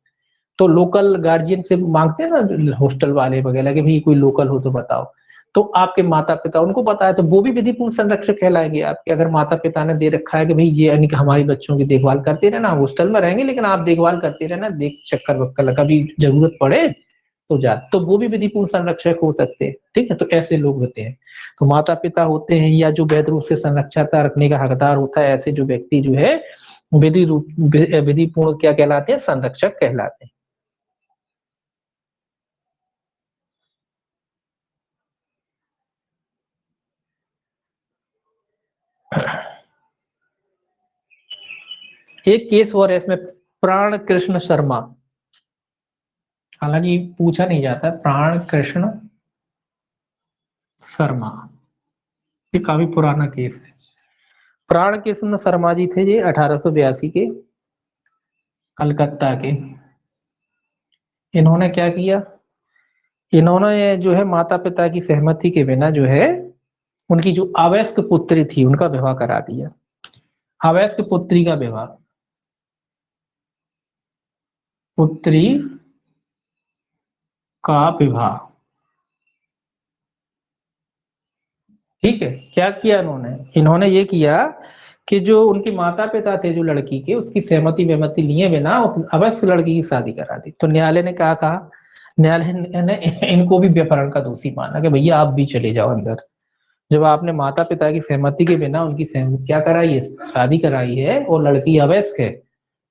तो लोकल गार्जियन से मांगते हैं ना हॉस्टल वाले वगैरह कि भाई कोई लोकल हो तो बताओ। तो आपके माता पिता, उनको पता है, तो वो भी विधिपूर्ण संरक्षक कहलाएंगे आपके। अगर माता पिता ने दे रखा है कि भाई ये यानी कि हमारी बच्चों की देखभाल करते रहना, हॉस्टल में रहेंगे लेकिन आप देखभाल करते रहना, देख चक्कर वक्कर कभी जरूरत पड़े तो जा, तो वो भी विधिपूर्ण संरक्षक हो सकते हैं। ठीक है, तो ऐसे लोग होते हैं। तो माता पिता होते हैं, या जो वैध रूप से संरक्षता रखने का हकदार होता है, ऐसे जो व्यक्ति जो है विधिपूर्ण क्या कहलाते हैं, संरक्षक कहलाते हैं। एक केस और है इसमें, प्राण कृष्ण शर्मा। हालांकि पूछा नहीं जाता, प्राण कृष्ण शर्मा, ये काफी पुराना केस है। प्राण कृष्ण शर्मा जी थे, ये 1882 के, कलकत्ता के। इन्होंने क्या किया, इन्होंने जो है माता पिता की सहमति के बिना जो है उनकी जो अवयस्क पुत्री थी उनका विवाह करा दिया। अवयस्क पुत्री का विवाह, पुत्री का विवाह, ठीक है। क्या किया इन्होंने, इन्होंने ये किया कि जो उनके माता पिता थे जो लड़की के, उसकी सहमति वेमति लिए बिना उस अवश्य लड़की की शादी करा दी। तो न्यायालय ने क्या कहा, न्यायालय ने इनको भी व्यभिचार का दोषी माना कि भैया आप भी चले जाओ अंदर। जब आपने माता पिता की सहमति के बिना उनकी सहमति क्या कराई है, शादी कराई है और लड़की अवयस्क है,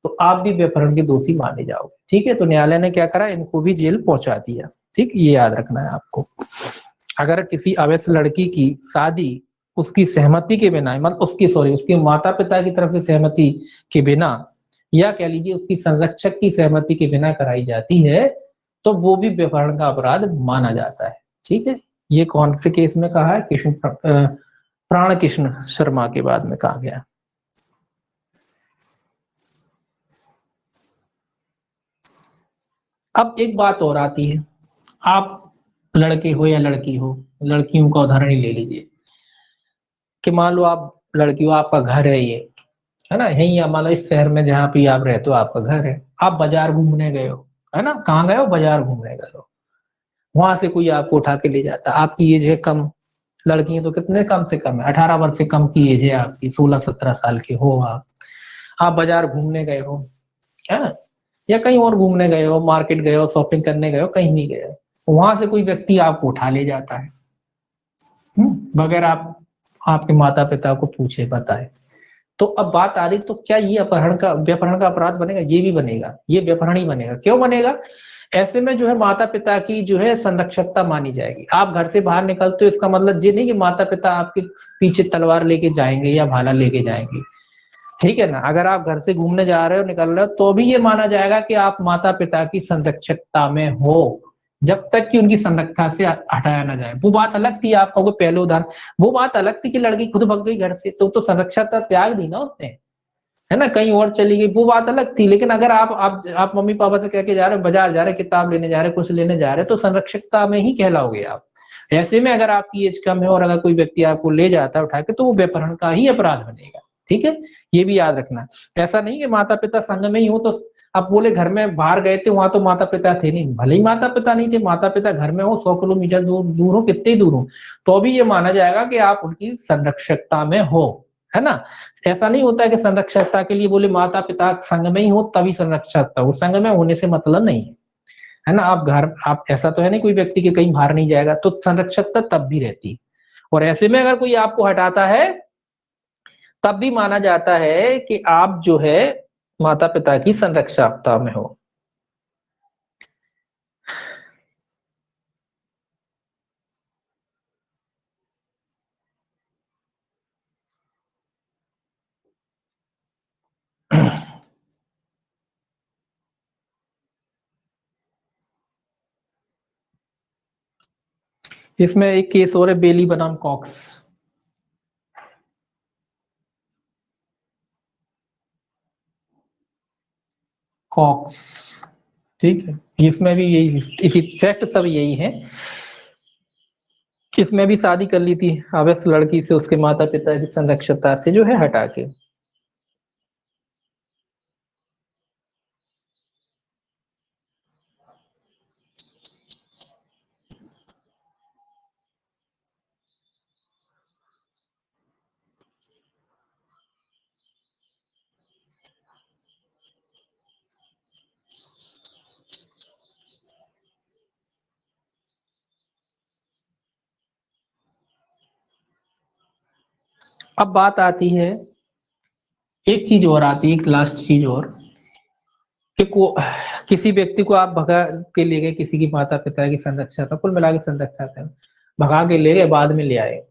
तो आप भी व्यभिचार के दोषी माने जाओगे, ठीक है। तो न्यायालय ने क्या करा, इनको भी जेल पहुंचा दिया, ठीक। ये याद रखना है आपको। अगर किसी अवैध लड़की की शादी उसकी सहमति के बिना, मतलब उसकी सॉरी उसके माता पिता की तरफ से सहमति के बिना, या कह लीजिए उसकी संरक्षक की सहमति के बिना कराई जाती है, तो वो भी व्यभिचार का अपराध माना जाता है, ठीक है। ये कौन से केस में कहा है, प्राण कृष्ण शर्मा के बाद में कहा गया। अब एक बात और आती है, आप लड़के हो या लड़की हो, लड़कियों का उदाहरण ही ले लीजिए कि मान लो आप लड़की हो, आपका घर है ये, है ना, यही मान लो इस शहर में जहाँ पे आप रहते हो आपका घर है, आप बाजार घूमने गए हो, है ना, कहाँ गए हो, बाजार घूमने गए हो, वहां से कोई आपको उठा के ले जाता, आपकी एज है कम, लड़की तो कितने कम से कम है, 18 वर्ष से कम की एज है आपकी, 16-17 साल के हो आप बाजार घूमने गए हो, है, या कहीं और घूमने गए हो, मार्केट गए हो, शॉपिंग करने गए हो, कहीं भी गए हो, वहां से कोई व्यक्ति आपको उठा ले जाता है, बगैर आप आपके माता पिता को पूछे बताए। तो अब बात आ रही, तो क्या ये अपहरण का व्यभिचार का अपराध बनेगा, ये भी बनेगा, ये व्यभिचार ही बनेगा। क्यों बनेगा, ऐसे में जो है माता पिता की जो है संरक्षकता मानी जाएगी। आप घर से बाहर निकलते हो, इसका मतलब ये नहीं कि माता पिता आपके पीछे तलवार लेके जाएंगे या भाला लेके जाएंगे, ठीक है ना। अगर आप घर से घूमने जा रहे हो, निकल रहे हो, तो भी ये माना जाएगा कि आप माता पिता की संरक्षकता में हो, जब तक कि उनकी संरक्षा से हटाया ना जाए। वो बात अलग थी, आप कहोगे पहले उदाहरण, वो बात अलग थी कि लड़की खुद भाग गई घर से, तो संरक्षकता त्याग दी ना उसने, है ना, कहीं और चली गई, वो बात अलग थी। लेकिन अगर आप मम्मी पापा से कह के जा रहे हो, बाजार जा रहे, किताब लेने जा रहे, कुछ लेने जा रहे, तो संरक्षकता में ही कहलाओगे आप। ऐसे में अगर आपकी एज कम है और अगर कोई व्यक्ति आपको ले जाता है उठा के, तो वो व्यभिचार का ही अपराध बनेगा, ठीक है। ये भी याद रखना। ऐसा नहीं कि माता पिता संग में ही हो तो आप बोले घर में बाहर गए थे, वहां तो माता पिता थे नहीं, भले ही माता पिता नहीं थे, माता पिता घर में हो, 100 किलोमीटर दूर हो, कितने दूर हो, तो भी ये माना जाएगा कि आप उनकी संरक्षकता में हो, है ना। ऐसा नहीं होता है कि संरक्षकता के लिए बोले माता पिता संग में ही हो तभी संरक्षकता हो, संग में होने से मतलब नहीं है ना। आप घर, आप ऐसा तो है नहीं कोई व्यक्ति के कहीं बाहर नहीं जाएगा, तो संरक्षकता तब भी रहती है। और ऐसे में अगर कोई आपको हटाता है, तब भी माना जाता है कि आप जो है माता पिता की संरक्षकता में हो। इसमें एक केस और है, बेली बनाम कॉक्स, कॉक्स, ठीक है। इसमें भी यही, इसी फैक्ट सब यही है। इसमें भी शादी कर ली थी अवश्य लड़की से, उसके माता पिता की संरक्षकता से जो है हटा के। अब बात आती है, एक चीज और आती है, एक लास्ट चीज और, कि किसी व्यक्ति को आप भगा के ले गए, किसी की माता पिता की संरक्षा था, कुल मिला के संरक्षा था, भगा के ले गए, बाद में ले आए,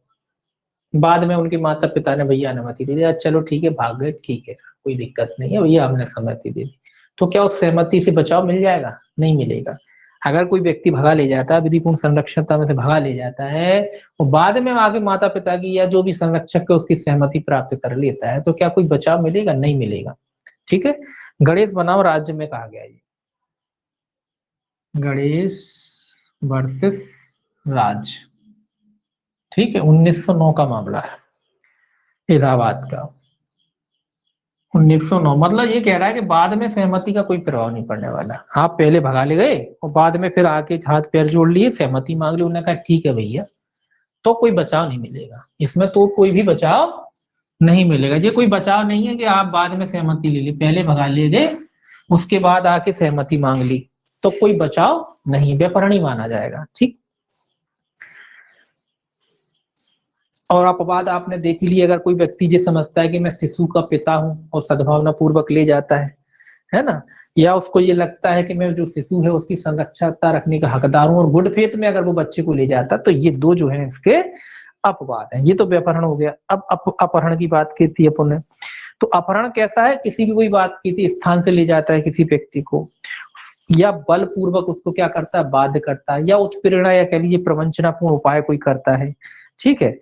बाद में उनके माता पिता ने भैया अनुमति दे दी, अच्छा चलो ठीक है भाग गए, ठीक है कोई दिक्कत नहीं है भैया, हमने सहमति दे दी, तो क्या उस सहमति से बचाव मिल जाएगा, नहीं मिलेगा। अगर कोई व्यक्ति भगा ले जाता है, विधिपूर्ण संरक्षणता में से भगा ले जाता है, और बाद में आगे माता पिता की या जो भी संरक्षक है उसकी सहमति प्राप्त कर लेता है, तो क्या कोई बचाव मिलेगा, नहीं मिलेगा, ठीक है। गणेश बनाम राज्य में कहा गया है। गणेश वर्सेस राज, ठीक है, 1909 का मामला है इलाहाबाद का। 1909 मतलब ये कह रहा है कि बाद में सहमति का कोई प्रभाव नहीं पड़ने वाला। आप पहले भगा ले गए और बाद में फिर आके हाथ पैर जोड़ लिए, सहमति मांग ली, उन्होंने कहा ठीक है भैया, तो कोई बचाव नहीं मिलेगा इसमें, तो कोई भी बचाव नहीं मिलेगा। ये कोई बचाव नहीं है कि आप बाद में सहमति ले ली, पहले भगा ले गए उसके बाद आके सहमति मांग ली, तो कोई बचाव नहीं, व्यापरणी माना जाएगा, ठीक। और अपवाद आपने देख लिया, अगर कोई व्यक्ति ये समझता है कि मैं शिशु का पिता हूं और सद्भावना पूर्वक ले जाता है ना, या उसको ये लगता है कि मैं जो शिशु है उसकी संरक्षकता रखने का हकदार हूं, और गुड फेथ में अगर वो बच्चे को ले जाता, तो ये दो जो है इसके अपवाद हैं। ये तो व्यापहरण हो गया। अब अपहरण की बात की थी अपन ने, तो अपहरण कैसा है, किसी भी कोई बात की थी स्थान से ले जाता है किसी व्यक्ति को, या बलपूर्वक उसको क्या करता है, बाध्य करता है, या उत्प्रेरणा या कह लीजिए प्रवंचनापूर्ण उपाय कोई करता है, ठीक है।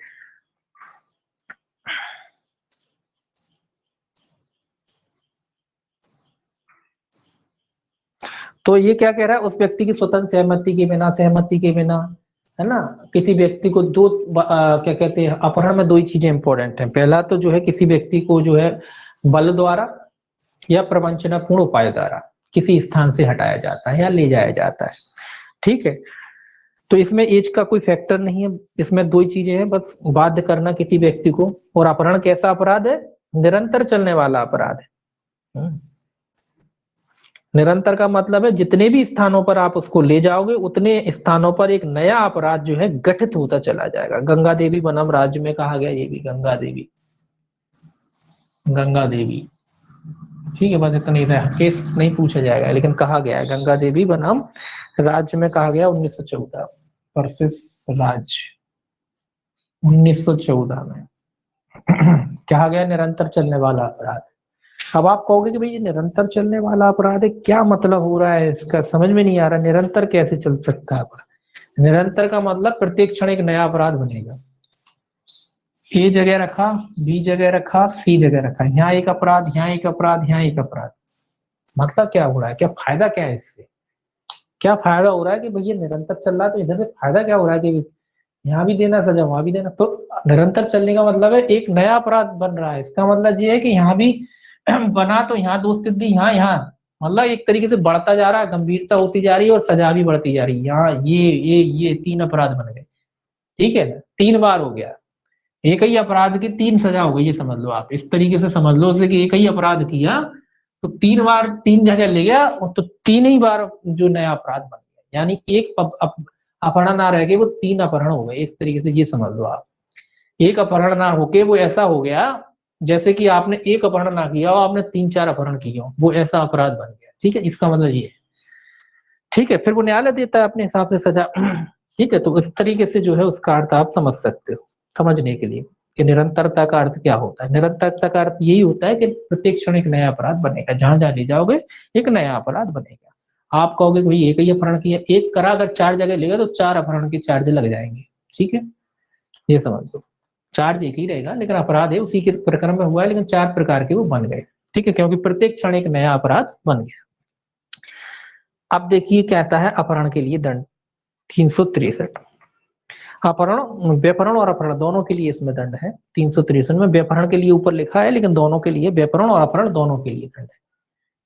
तो ये क्या कह रहा है, उस व्यक्ति की स्वतंत्र सहमति के बिना, सहमति के बिना, है ना, किसी व्यक्ति को दो क्या कहते हैं, अपहरण में दो ही चीजें इंपॉर्टेंट है। पहला तो जो है किसी व्यक्ति को जो है बल द्वारा या प्रवंचनापूर्ण उपाय द्वारा किसी स्थान से हटाया जाता है या ले जाया जाता है, ठीक है। तो इसमें एज का कोई फैक्टर नहीं है, इसमें दो ही चीजें हैं बस, बाध्य करना किसी व्यक्ति को। और अपहरण कैसा अपराध है, निरंतर चलने वाला अपराध है। निरंतर का मतलब है जितने भी स्थानों पर आप उसको ले जाओगे उतने स्थानों पर एक नया अपराध जो है गठित होता चला जाएगा। गंगा देवी बनम राज्य में कहा गया, ये भी गंगा देवी, गंगा देवी, ठीक है, बस इतना ही केस नहीं पूछा जाएगा, लेकिन कहा गया है गंगा देवी बनाम राज्य में कहा गया 1914 वर्सेस राज्य 1914 में कहा गया निरंतर चलने वाला अपराध। अब आप कहोगे कि भाई ये निरंतर चलने वाला अपराध है, क्या मतलब हो रहा है इसका, समझ में नहीं आ रहा, निरंतर कैसे चल सकता है अपराध। निरंतर का मतलब प्रत्येक क्षण एक नया अपराध बनेगा। ए जगह रखा, बी जगह रखा, सी जगह रखा, यहाँ एक अपराध, यहाँ एक अपराध, यहाँ एक अपराध, मतलब क्या हो रहा है, क्या फायदा क्या है इससे, क्या फायदा हो रहा है कि भैया निरंतर चल रहा है, तो इधर से फायदा क्या हो रहा है कि यहाँ भी देना सजा, वहां भी देना। तो निरंतर चलने का मतलब है एक नया अपराध बन रहा है, इसका मतलब ये है कि यहाँ भी बना तो यहाँ दोष सिद्धि, यहाँ यहाँ मतलब एक तरीके से बढ़ता जा रहा है, गंभीरता होती जा रही है और सजा भी बढ़ती जा रही है। यहाँ ये तीन अपराध बन गए, ठीक है ना, 3 बार हो गया, एक ही अपराध की 3 सजा हो गई, ये समझ लो आप, इस तरीके से समझ लो उसे कि एक ही अपराध किया तो 3 बार 3 जगह ले गया, तो 3 ही बार जो नया अपराध बन गया, यानी एक अपहरण ना रह गए, वो 3 अपहरण हो गए, इस तरीके से ये समझ लो आप। एक अपहरण ना होके वो ऐसा हो गया जैसे कि आपने एक अपहरण ना किया हो, आपने 3-4 अपहरण किए हो, वो ऐसा अपराध बन गया, ठीक है, इसका मतलब ये है, ठीक है। फिर वो न्यायालय देता है अपने हिसाब से सजा, ठीक है। तो इस तरीके से जो है उसका अर्थ आप समझ सकते हो, समझने के लिए कि निरंतरता का अर्थ क्या होता है। निरंतरता का अर्थ यही होता है कि प्रत्येक क्षण एक नया अपराध बनेगा, जहां जहां ले जाओगे एक नया अपराध बनेगा। आप कहोगे कि भाई एक ही अपहरण किया, एक करा अगर 4 जगह लेगा तो 4 अपहरण के चार्ज लग जाएंगे, ठीक है, ये समझ लो। चार्ज एक ही रहेगा लेकिन अपराध है उसी के प्रकरण में हुआ है, लेकिन 4 प्रकार के वो बन गए, ठीक है, क्योंकि प्रत्येक क्षण एक नया अपराध बन गया। अब देखिए कहता है अपहरण के लिए दंड 363, अपहरण, व्यापहरण और अपहरण दोनों के लिए इसमें दंड है 363 में। व्यापहरण के लिए ऊपर लिखा है लेकिन दोनों के लिए, व्यापहरण और अपहरण दोनों के लिए दंड है।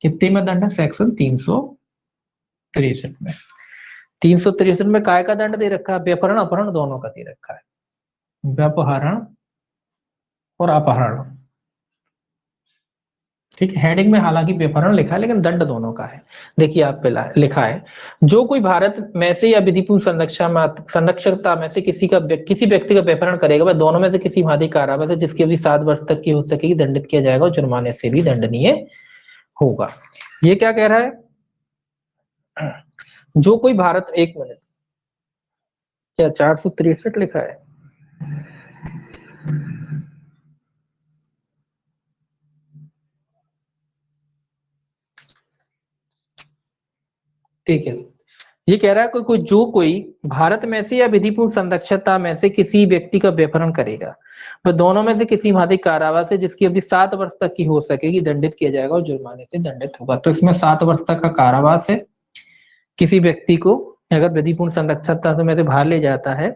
कितने में दंड है, सेक्शन 363 में। 363 में काय का दंड दे रखा है, व्यापहरण अपहरण दोनों का दे रखा है, व्यापहरण और अपहरण, ठीक है। हेडिंग में हालांकि व्यापहरण लिखा है लेकिन दंड दोनों का है। देखिए आप पे लिखा है, जो कोई भारत में से या विधिपूर्ण संरक्षकता में से किसी व्यक्ति का व्यापहरण करेगा, वह दोनों में से किसी माध्यम कारावास जिसकी अवधि 7 वर्ष तक की हो सकेगी दंडित किया जाएगा और जुर्माने से भी दंडनीय होगा। ये क्या कह रहा है, जो कोई भारत, 1 मिनट, क्या 463 लिखा है, ठीक है। ये कह रहा है जो कोई भारत में से या विधिपूर्ण संरक्षकता में से किसी व्यक्ति का व्यापहरण करेगा, वह दोनों में से किसी माध्यम कारावास से जिसकी अवधि 7 वर्ष तक की हो सकेगी दंडित किया जाएगा और जुर्माने से दंडित होगा। तो इसमें 7 वर्ष तक का कारावास है, किसी व्यक्ति को अगर विधिपूर्ण संरक्षकता से में से बाहर ले जाता है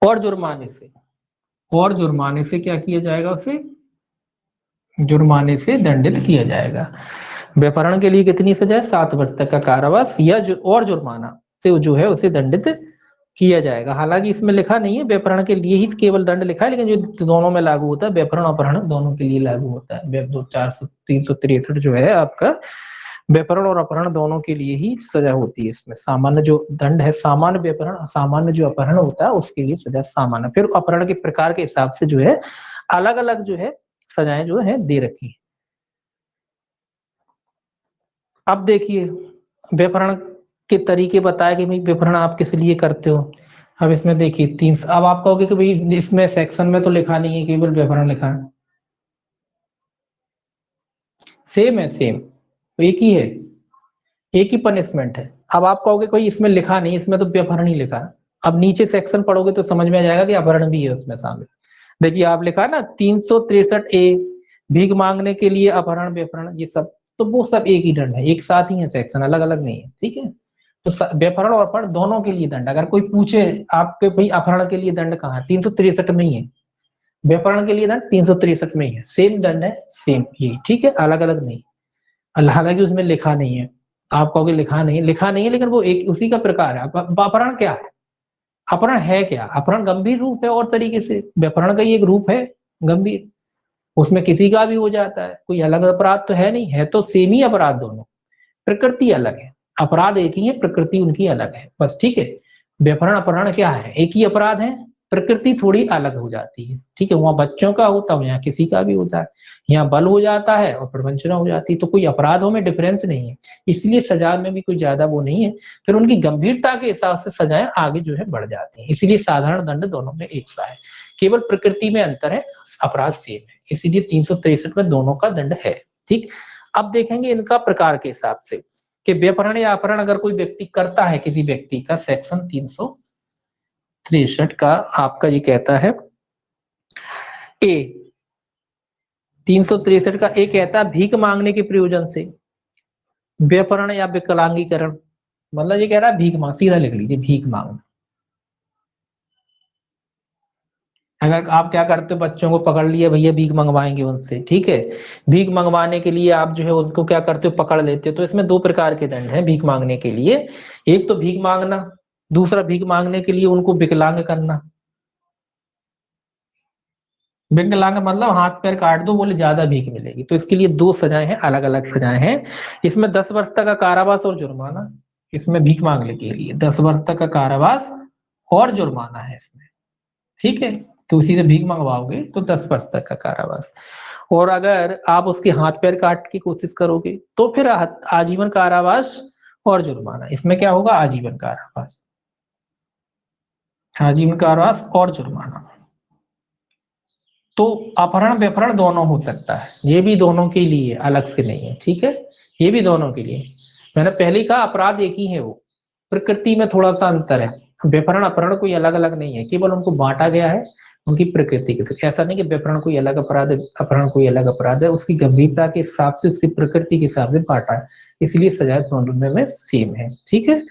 और जुर्माने से क्या किया जाएगा, उसे जुर्माने से दंडित किया जाएगा। व्यपहरण के लिए कितनी सजा है, 7 वर्ष तक का कारावास या और जुर्माना से जो है उसे दंडित किया जाएगा। हालांकि इसमें लिखा नहीं है व्यपहरण के लिए ही केवल दंड लिखा है, लेकिन जो दोनों में लागू होता है, व्यपहरण अपहरण दोनों के लिए लागू होता है। 363 जो है आपका व्यपहरण और अपहरण दोनों के लिए ही सजा होती है। इसमें सामान्य जो दंड है, सामान्य व्यपहरण, सामान्य जो अपहरण होता है उसके लिए सजा सामान्य। फिर अपहरण के प्रकार के हिसाब से जो है अलग अलग जो है सजाएं जो है दे रखी है। अब देखिए व्यपहरण के तरीके बताया कि भाई व्यपहरण आप किस लिए करते हो। अब इसमें देखिए 3, अब आप कहोगे कि भाई इसमें सेक्शन में तो लिखा नहीं है, केवल व्यपहरण लिखा है। सेम है, सेम एक ही है, एक ही पनिशमेंट है। अब आप कहोगे कोई इसमें लिखा नहीं, इसमें तो व्यपहरण ही लिखा है। अब नीचे सेक्शन पढ़ोगे तो समझ में आ जाएगा कि अपहरण भी है उसमें शामिल। देखिए आप लिखा है ना 363A, भीख मांगने के लिए अपहरण व्यपहरण ये सब, तो वो सब एक ही दंड है, एक साथ ही है, सेक्शन अलग अलग नहीं है। ठीक है, तो व्यपहरण और अपहरण दोनों के लिए दंड। अगर कोई पूछे आपके भाई अपहरण के लिए दंड कहाँ है, 363 में ही है। व्यपहरण के लिए दंड 363 में ही है, सेम दंड है, सेम ये। ठीक है, अलग अलग नहीं। हालांकि उसमें लिखा नहीं है, आप कहोगे लिखा नहीं, लिखा नहीं है, लेकिन वो एक उसी का प्रकार है। अपहरण क्या है, अपहरण है क्या, अपहरण गंभीर रूप है और तरीके से, व्यपहरण का ही एक रूप है गंभीर, उसमें किसी का भी हो जाता है, कोई अलग अपराध तो है नहीं, है तो सेम ही अपराध, दोनों प्रकृति अलग है, अपराध एक ही है, प्रकृति उनकी अलग है बस। ठीक है, व्यपहरण अपहरण क्या है, एक ही अपराध है, प्रकृति थोड़ी अलग हो जाती है। ठीक है, वहां बच्चों का होता है, यहाँ किसी का भी होता है, यहाँ बल हो जाता है और प्रवंचना हो जाती है, तो कोई अपराधों में डिफरेंस नहीं है, इसलिए सजा में भी कोई ज्यादा वो नहीं है। फिर उनकी गंभीरता के हिसाब से सजाएं आगे जो है बढ़ जाती है, इसीलिए साधारण दंड दोनों में एक सा है, केवल प्रकृति में अंतर है, अपराध सेम है, इसीलिए 363 में दोनों का दंड है। ठीक, अब देखेंगे इनका प्रकार के हिसाब से कि व्यपहरण या अपहरण अगर कोई व्यक्ति करता है किसी व्यक्ति का, सेक्शन 363 का आपका ये कहता है ए, 363 का ए कहता है भीख मांगने के प्रयोजन से व्यपहरण या विकलांगीकरण, मतलब ये कह रहा है भीख मांग, सीधा लिख लीजिए भीख मांगना। अगर आप क्या करते हो, बच्चों को पकड़ लिया भैया भीख मंगवाएंगे उनसे, ठीक है, भीख मंगवाने के लिए आप जो है उनको क्या करते हो, पकड़ लेते हो। तो इसमें 2 प्रकार के दंड हैं भीख मांगने के लिए, एक तो भीख मांगना, दूसरा भीख मांगने के लिए उनको विकलांग करना। विकलांग मतलब हाथ पैर काट दो, बोले ज्यादा भीख मिलेगी, तो इसके लिए 2 सजाएं हैं, अलग अलग सजाएं हैं। इसमें 10 वर्ष तक का कारावास और जुर्माना, इसमें भीख मांगने के लिए 10 वर्ष तक का कारावास और जुर्माना है इसमें। ठीक है, तो उसी से भीख मंगवाओगे तो 10 वर्ष तक का कारावास, और अगर आप उसके हाथ पैर काट की कोशिश करोगे तो फिर आजीवन कारावास और जुर्माना। इसमें क्या होगा, आजीवन कारावास, आजीवन कारावास और जुर्माना। तो अपहरण व्यपहरण दोनों हो सकता है, ये भी दोनों के लिए अलग से नहीं है। ठीक है, ये भी दोनों के लिए, मैंने पहले कहा अपराध एक ही है, वो प्रकृति में थोड़ा सा अंतर है। व्यपहरण अपहरण कोई अलग अलग नहीं है, केवल उनको बांटा गया है उनकी प्रकृति के साथ। ऐसा नहीं कि व्यपहरण कोई अलग अपराध है, अपहरण कोई अलग अपराध है, उसकी गंभीरता के हिसाब से, उसकी प्रकृति के हिसाब से बांटा है, इसलिए सजाएं दोनों में सेम है। ठीक है,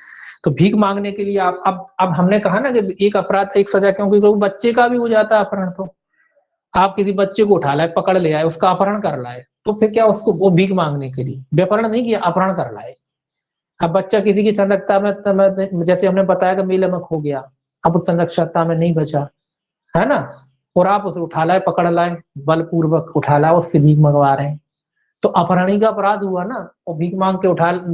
तो भीख मांगने के लिए आप अब हमने कहा ना कि एक अपराध एक सजा, क्योंकि बच्चे का भी हो जाता है अपहरण। तो आप किसी बच्चे को उठा लाए, पकड़ ले आए, उसका अपहरण कर लाए, तो फिर क्या उसको वो भीख मांगने के लिए, व्यपहरण नहीं किया, अपहरण कर लाए। अब बच्चा किसी की संरक्षता में, जैसे हमने बताया कि मेले में खो गया, अब उस संरक्षता में नहीं बचा, है ना, और आप उसे उठा लाए, पकड़ लाए, बलपूर्वक उठा लाए, उससे भीख मंगवा रहे हैं, तो अपहरण ही का अपराध हुआ ना। और भीख मांग के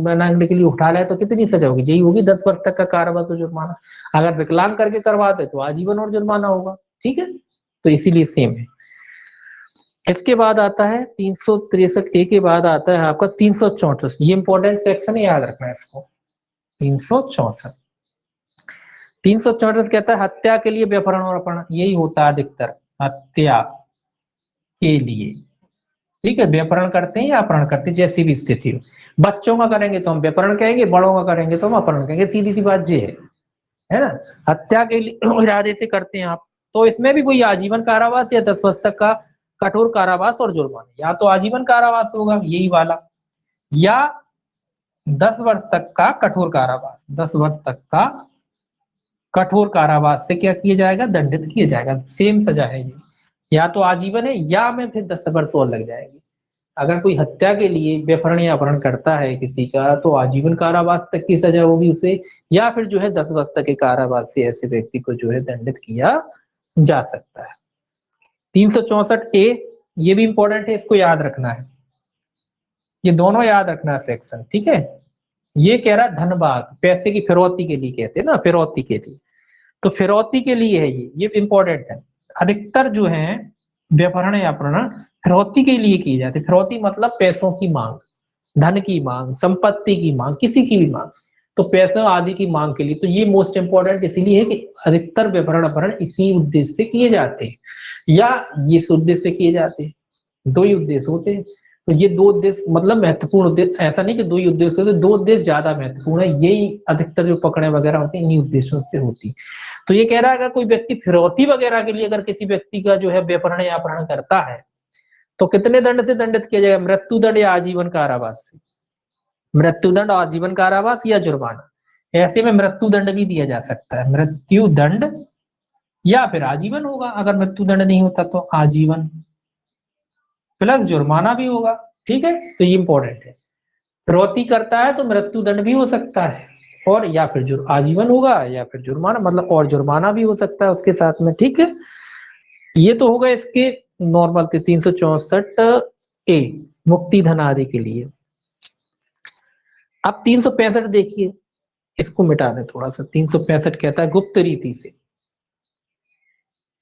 मांगने के लिए उठा लाए तो कितनी सजा होगी, यही होगी 10 वर्ष तक का कारावास और जुर्माना। अगर विकलांग करके करवाते तो आजीवन और जुर्माना होगा। ठीक है, तो इसीलिए सेम है। इसके बाद आता है 363A के बाद आता है आपका 364, ये इंपॉर्टेंट सेक्शन है, याद रखना है इसको। 364 कहता है हत्या के लिए व्यपहरण और अपहरण, यही होता है अधिकतर, हत्या के लिए। ठीक है, व्यपहरण करते हैं या अपहरण करते हैं, जैसी भी स्थिति हो। बच्चों का करेंगे तो हम व्यपहरण कहेंगे, बड़ों का करेंगे तो हम अपहरण कहेंगे, सीधी सी बात ये है ना। हत्या के लिए इरादे से करते हैं आप, तो इसमें भी कोई आजीवन कारावास या 10 वर्ष तक का कठोर कारावास और जुर्माना, या तो आजीवन कारावास होगा यही वाला, या 10 वर्ष तक का कठोर कारावास, 10 वर्ष तक का कठोर कारावास से क्या किया जाएगा, दंडित किया जाएगा। सेम सजा है ये, या तो आजीवन है या में फिर 10 वर्ष और लग जाएगी। अगर कोई हत्या के लिए व्यभिचार या अपहरण करता है किसी का, तो आजीवन कारावास तक की सजा होगी उसे, या फिर जो है 10 वर्ष तक के कारावास से ऐसे व्यक्ति को जो है दंडित किया जा सकता है। 364A, ये भी इंपॉर्टेंट है, इसको याद रखना है, ये दोनों याद रखना सेक्शन, ठीक है। ये कह रहा है धनभाग, पैसे की फिरौती के लिए कहते हैं ना, फिरौती के लिए, तो फिरौती के लिए है ये इंपॉर्टेंट है। अधिकतर जो है व्यभिचार या अपहरण फिरौती के लिए की जाती है। फिरौती मतलब पैसों की मांग, धन की मांग, संपत्ति की मांग, किसी की भी मांग, तो पैसों आदि की मांग के लिए। तो ये मोस्ट इंपॉर्टेंट इसीलिए है कि अधिकतर व्यभिचार अपहरण इसी उद्देश्य से किए जाते हैं, या इस उद्देश्य से किए जाते हैं। दो ही उद्देश्य होते हैं, तो ये दो उद्देश्य मतलब महत्वपूर्ण उद्देश्य, ऐसा नहीं कि दो ही उद्देश्य होते, दो उद्देश्य ज्यादा महत्वपूर्ण है, यही अधिकतर जो पकड़े वगैरह होते हैं इन्हीं उद्देश्यों से होती। तो ये कह रहा है अगर कोई व्यक्ति फिरौती वगैरह के लिए अगर किसी व्यक्ति का जो है व्यभिचार या अपहरण करता है, तो कितने दंड से दंडित किया जाएगा, मृत्यु दंड या आजीवन कारावास से। मृत्यु दंड, आजीवन कारावास या जुर्माना। ऐसे में मृत्यु दंड भी दिया जा सकता है, मृत्यु दंड या फिर आजीवन होगा, अगर मृत्यु दंड नहीं होता तो आजीवन प्लस जुर्माना भी होगा, ठीक है। तो ये इंपॉर्टेंट है, फिरौती करता है तो मृत्यु दंड भी हो सकता है, और या फिर आजीवन होगा या फिर जुर्माना, मतलब और जुर्माना भी हो सकता है उसके साथ में, ठीक है। ये तो होगा इसके नॉर्मल थे 364A, मुक्ति धन आदि के लिए। अब 365 देखिए, इसको मिटा दें थोड़ा सा। 365 कहता है गुप्त रीति से,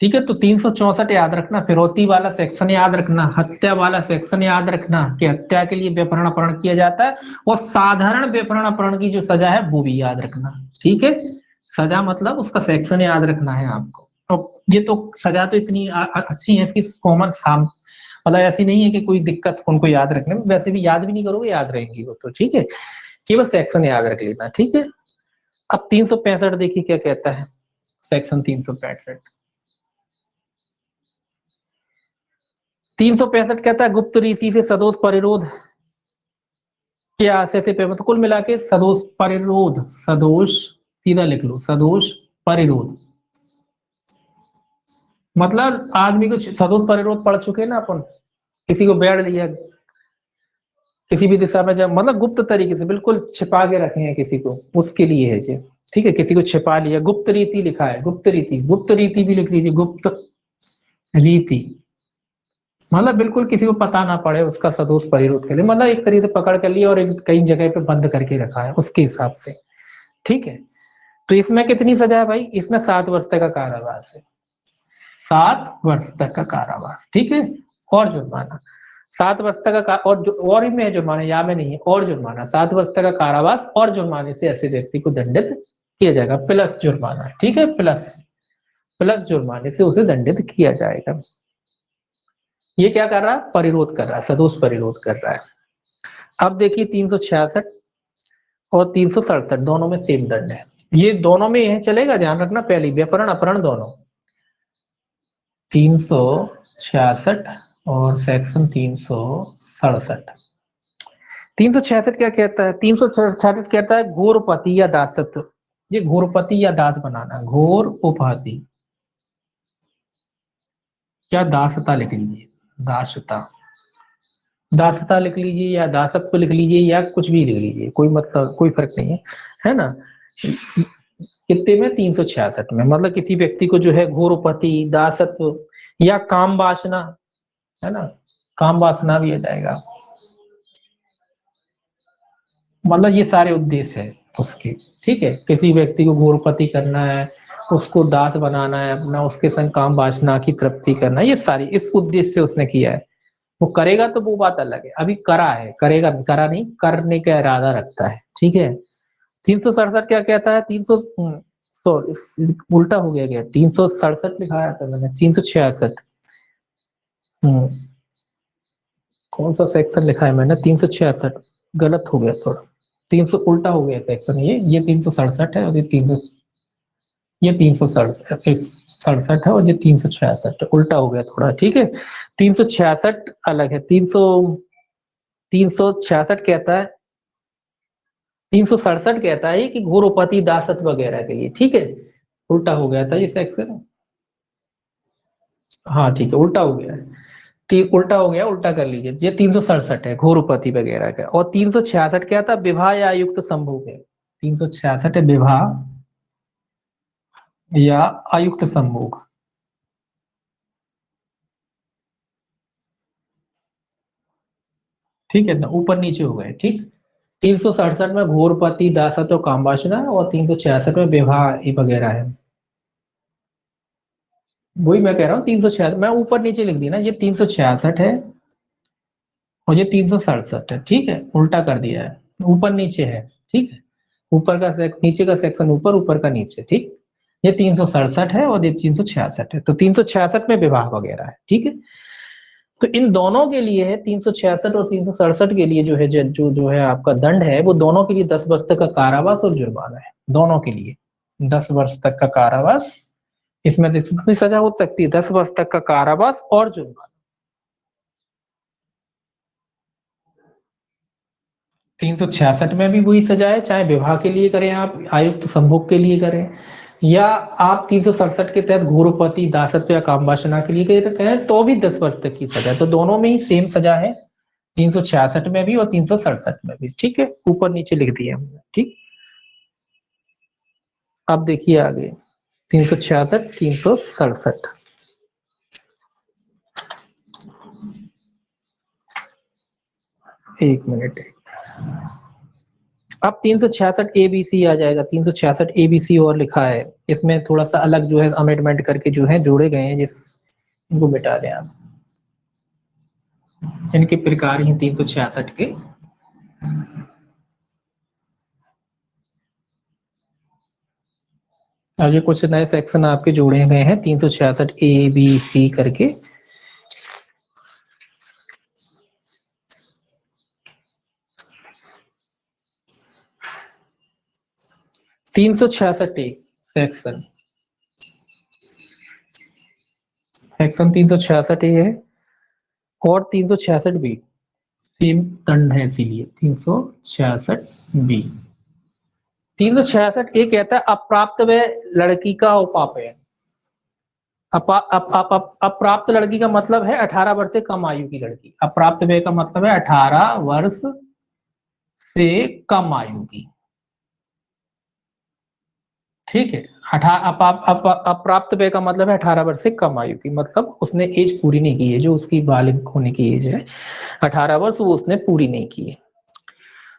ठीक है। तो 364 याद रखना, फिरौती वाला सेक्शन याद रखना, हत्या वाला सेक्शन याद रखना कि हत्या के लिए व्यभिचार अपहरण किया जाता है, और साधारण व्यभिचार अपहरण की जो सजा है वो भी याद रखना, ठीक है। सजा मतलब उसका सेक्शन याद रखना है आपको। तो ये तो सजा तो इतनी अच्छी है इसकी, कॉमन साम, मतलब ऐसी नहीं है कि कोई दिक्कत उनको याद रखने में, वैसे भी याद भी नहीं करोगे, याद रहेंगी वो तो, ठीक है। केवल सेक्शन याद रख लेना, ठीक है। अब 365 देखिए क्या कहता है, सेक्शन 365। 365 कहता है गुप्त रीति से सदोष परिरोध के आशय से पेमेंट, कुल मिला के सदोष परिरोध, सदोष सीधा लिख लो, सदोष परिरोध मतलब आदमी को सदोष परिरोध पढ़ चुके ना अपन, किसी को बैठ दिया किसी भी दिशा में, जब मतलब गुप्त तरीके से बिल्कुल छिपा के रखे हैं किसी को, उसके लिए है ये, ठीक है। किसी को छिपा लिया, गुप्त रीति लिखा है, गुप्त रीति, गुप्त रीति भी लिख लीजिए, गुप्त रीति मतलब बिल्कुल किसी को पता ना पड़े, उसका सदोष परिरोध के लिए, मतलब एक तरीके से पकड़ कर लिया और एक कई जगह पे बंद करके रखा है उसके हिसाब से, ठीक है। तो इसमें कितनी सजा है भाई, इसमें 7 वर्ष तक का कारावास है, 7 वर्ष तक का कारावास, ठीक है। और जुर्माना 7 वर्ष तक का, और में है जुर्माना, या में नहीं है, और जुर्माना 7 वर्ष तक का कारावास, और जुर्माने से ऐसे व्यक्ति को दंडित किया जाएगा, प्लस जुर्माना, ठीक है। प्लस जुर्माने से उसे दंडित किया जाएगा। ये क्या कर रहा है, परिरोध कर रहा है, सदोष परिरोध कर रहा है। अब देखिए 366 और 367 दोनों में सेम दंड है, ये दोनों में है चलेगा, ध्यान रखना, पहली व्यभिचार अपहरण दोनों। 366 और सेक्शन 367। 366 क्या कहता है, 366 कहता है घोरपति या दासत्व, ये घोरपति या दास बनाना, घोर उपाधि या दासता लिख लीजिए, दासता, दासता लिख लीजिए या दासत्व लिख लीजिए या कुछ भी लिख लीजिए, कोई मतलब कोई फर्क नहीं है ना। कितने में, 366 में, मतलब किसी व्यक्ति को जो है घोरपति, दासत्व या काम वासना, है ना, काम वासना भी आ जाएगा, मतलब ये सारे उद्देश्य है उसके, ठीक है। किसी व्यक्ति को घोरपति करना है, उसको दास बनाना है अपना, उसके संग काम वासना की तृप्ति करना है, ये सारी इस उद्देश्य से उसने किया है। वो करेगा तो वो बात अलग है, अभी करा है, करेगा करा नहीं, करने का इरादा रखता है, ठीक है। 367 क्या कहता है, 300 सॉरी उल्टा हो गया, क्या 367 लिखाया था मैंने, 366। कौन सा सेक्शन लिखा है मैंने, 366 गलत हो गया थोड़ा, 300 उल्टा हो गया सेक्शन, ये 367 है, और ये 300, ये 367 है, और ये 366 उल्टा हो गया थोड़ा, ठीक है। 366 अलग है, 366 कहता है 367 कहता है कि घोरोपति दासत्व वगैरह के लिए, ठीक है। उल्टा हो गया था ये सेक्शन, हाँ ठीक है, उल्टा हो गया है। उल्टा हो गया, उल्टा कर लीजिए। ये 367 है घोरोपति वगैरह का, और 366 क्या था, विवाह या आयुक्त संभोग है। 366 है विवाह या आयुक्त संभोग। ठीक है ना, ऊपर नीचे हो गए, ठीक। 367 में घोरपति दासत्व कामवासना, और 366 में विवाह वगैरह है। वही मैं कह रहा हूँ, 366 मैं ऊपर नीचे लिख दिया ना, ये 366 है और ये 367 है, ठीक है, उल्टा कर दिया है, ऊपर नीचे है, ठीक है। ऊपर का नीचे का सेक्शन ऊपर, ऊपर का नीचे, ठीक। ये 367 है और ये 366 है, तो 366 में विवाह वगैरह है, ठीक है। तो इन दोनों के लिए है, 366 और 367 के लिए जो है, जो है आपका दंड है, वो दोनों के लिए 10 वर्ष तक का कारावास और जुर्माना है, दोनों के लिए 10 वर्ष तक का कारावास। इसमें कितनी सजा हो सकती है, 10 वर्ष तक का कारावास और जुर्माना। 366 में भी वही सजा है, चाहे विवाह के लिए करें आप, आयुक्त संभोग के लिए करें, या आप 367 के तहत घोरपति दासत्व या कामवासना के लिए करें, तो भी 10 वर्ष तक की सजा है। तो दोनों में ही सेम सजा है, 366 में भी और 367 में भी, ठीक है, ऊपर नीचे लिख दिया हमने, ठीक। अब देखिए आगे 366 367, एक मिनट। अब 366 ABC आ जाएगा, 366 ABC और लिखा है, इसमें थोड़ा सा अलग जो है अमेंडमेंट करके जो है जोड़े गए हैं, जिस इनको मिटा दें आप। इनके प्रकार ही 366 के। और ये कुछ नए सेक्शन आपके जोड़े गए हैं 366 ABC करके। 366 ए सेक्शन, सेक्शन 366 ए है, और 366 बी सेम दंड है, इसीलिए 366 बी। 366 ए कहता है अप्राप्त व लड़की का उपापयन। अप्राप्त लड़की का मतलब है 18 वर्ष से कम आयु की लड़की, अप्राप्त वय का मतलब है 18 वर्ष से कम आयु की, ठीक है। अप्राप्त वय का मतलब है 18 वर्ष से कम आयु की, मतलब उसने एज पूरी नहीं की है, जो उसकी बालिग होने की एज है 18 वर्ष, वो उसने पूरी नहीं की है।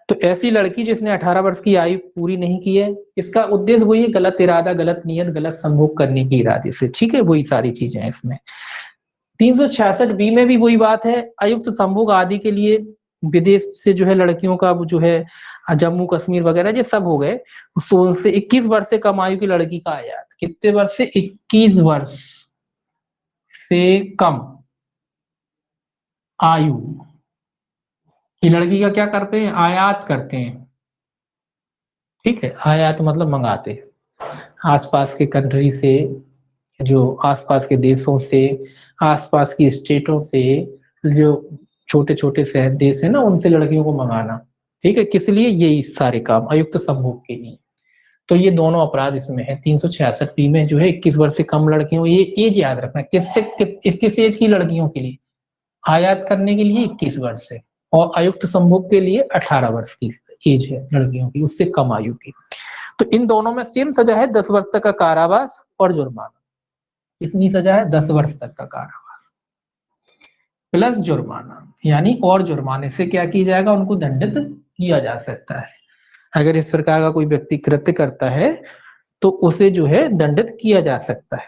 तो ऐसी लड़की जिसने 18 वर्ष की आयु पूरी नहीं की है, इसका उद्देश्य वही है, गलत इरादा, गलत नियत, गलत संभोग करने की इरादे से, ठीक है, वही सारी चीजें हैं इसमें। 366 बी में भी वही बात है, अयुक्त संभोग आदि के लिए विदेश से जो है लड़कियों का जो है जम्मू कश्मीर वगैरह ये सब हो गए, 16 से 21 वर्ष से कम आयु की लड़की का आयात, कितने वर्ष से, 21 वर्ष से कम आयु की लड़की का क्या करते हैं, आयात करते हैं, ठीक है। आयात मतलब मंगाते हैं आसपास के कंट्री से, जो आसपास के देशों से, आसपास की स्टेटों से, जो छोटे छोटे शहर देश है ना, उनसे लड़कियों को मंगाना, ठीक है, किस लिए, ये सारे काम अयुक्त संभोग के लिए। तो ये दोनों अपराध इसमें है 366 बी में, जो है 21 वर्ष से कम लड़कियों, ये एज याद रखना, किस एज की लड़कियों के लिए, आयात करने के लिए 21 वर्ष से, और अयुक्त संभोग के लिए 18 वर्ष की एज है लड़कियों की, उससे कम आयु की। तो इन दोनों में सेम सजा है, 10 वर्ष तक का कारावास और जुर्माना। कितनी सजा है, 10 वर्ष तक का कारावास प्लस जुर्माना, यानी और जुर्माने से क्या किया जाएगा, उनको दंडित किया जा सकता है। अगर इस प्रकार का कोई व्यक्ति कृत्य करता है तो उसे जो है दंडित किया जा सकता है,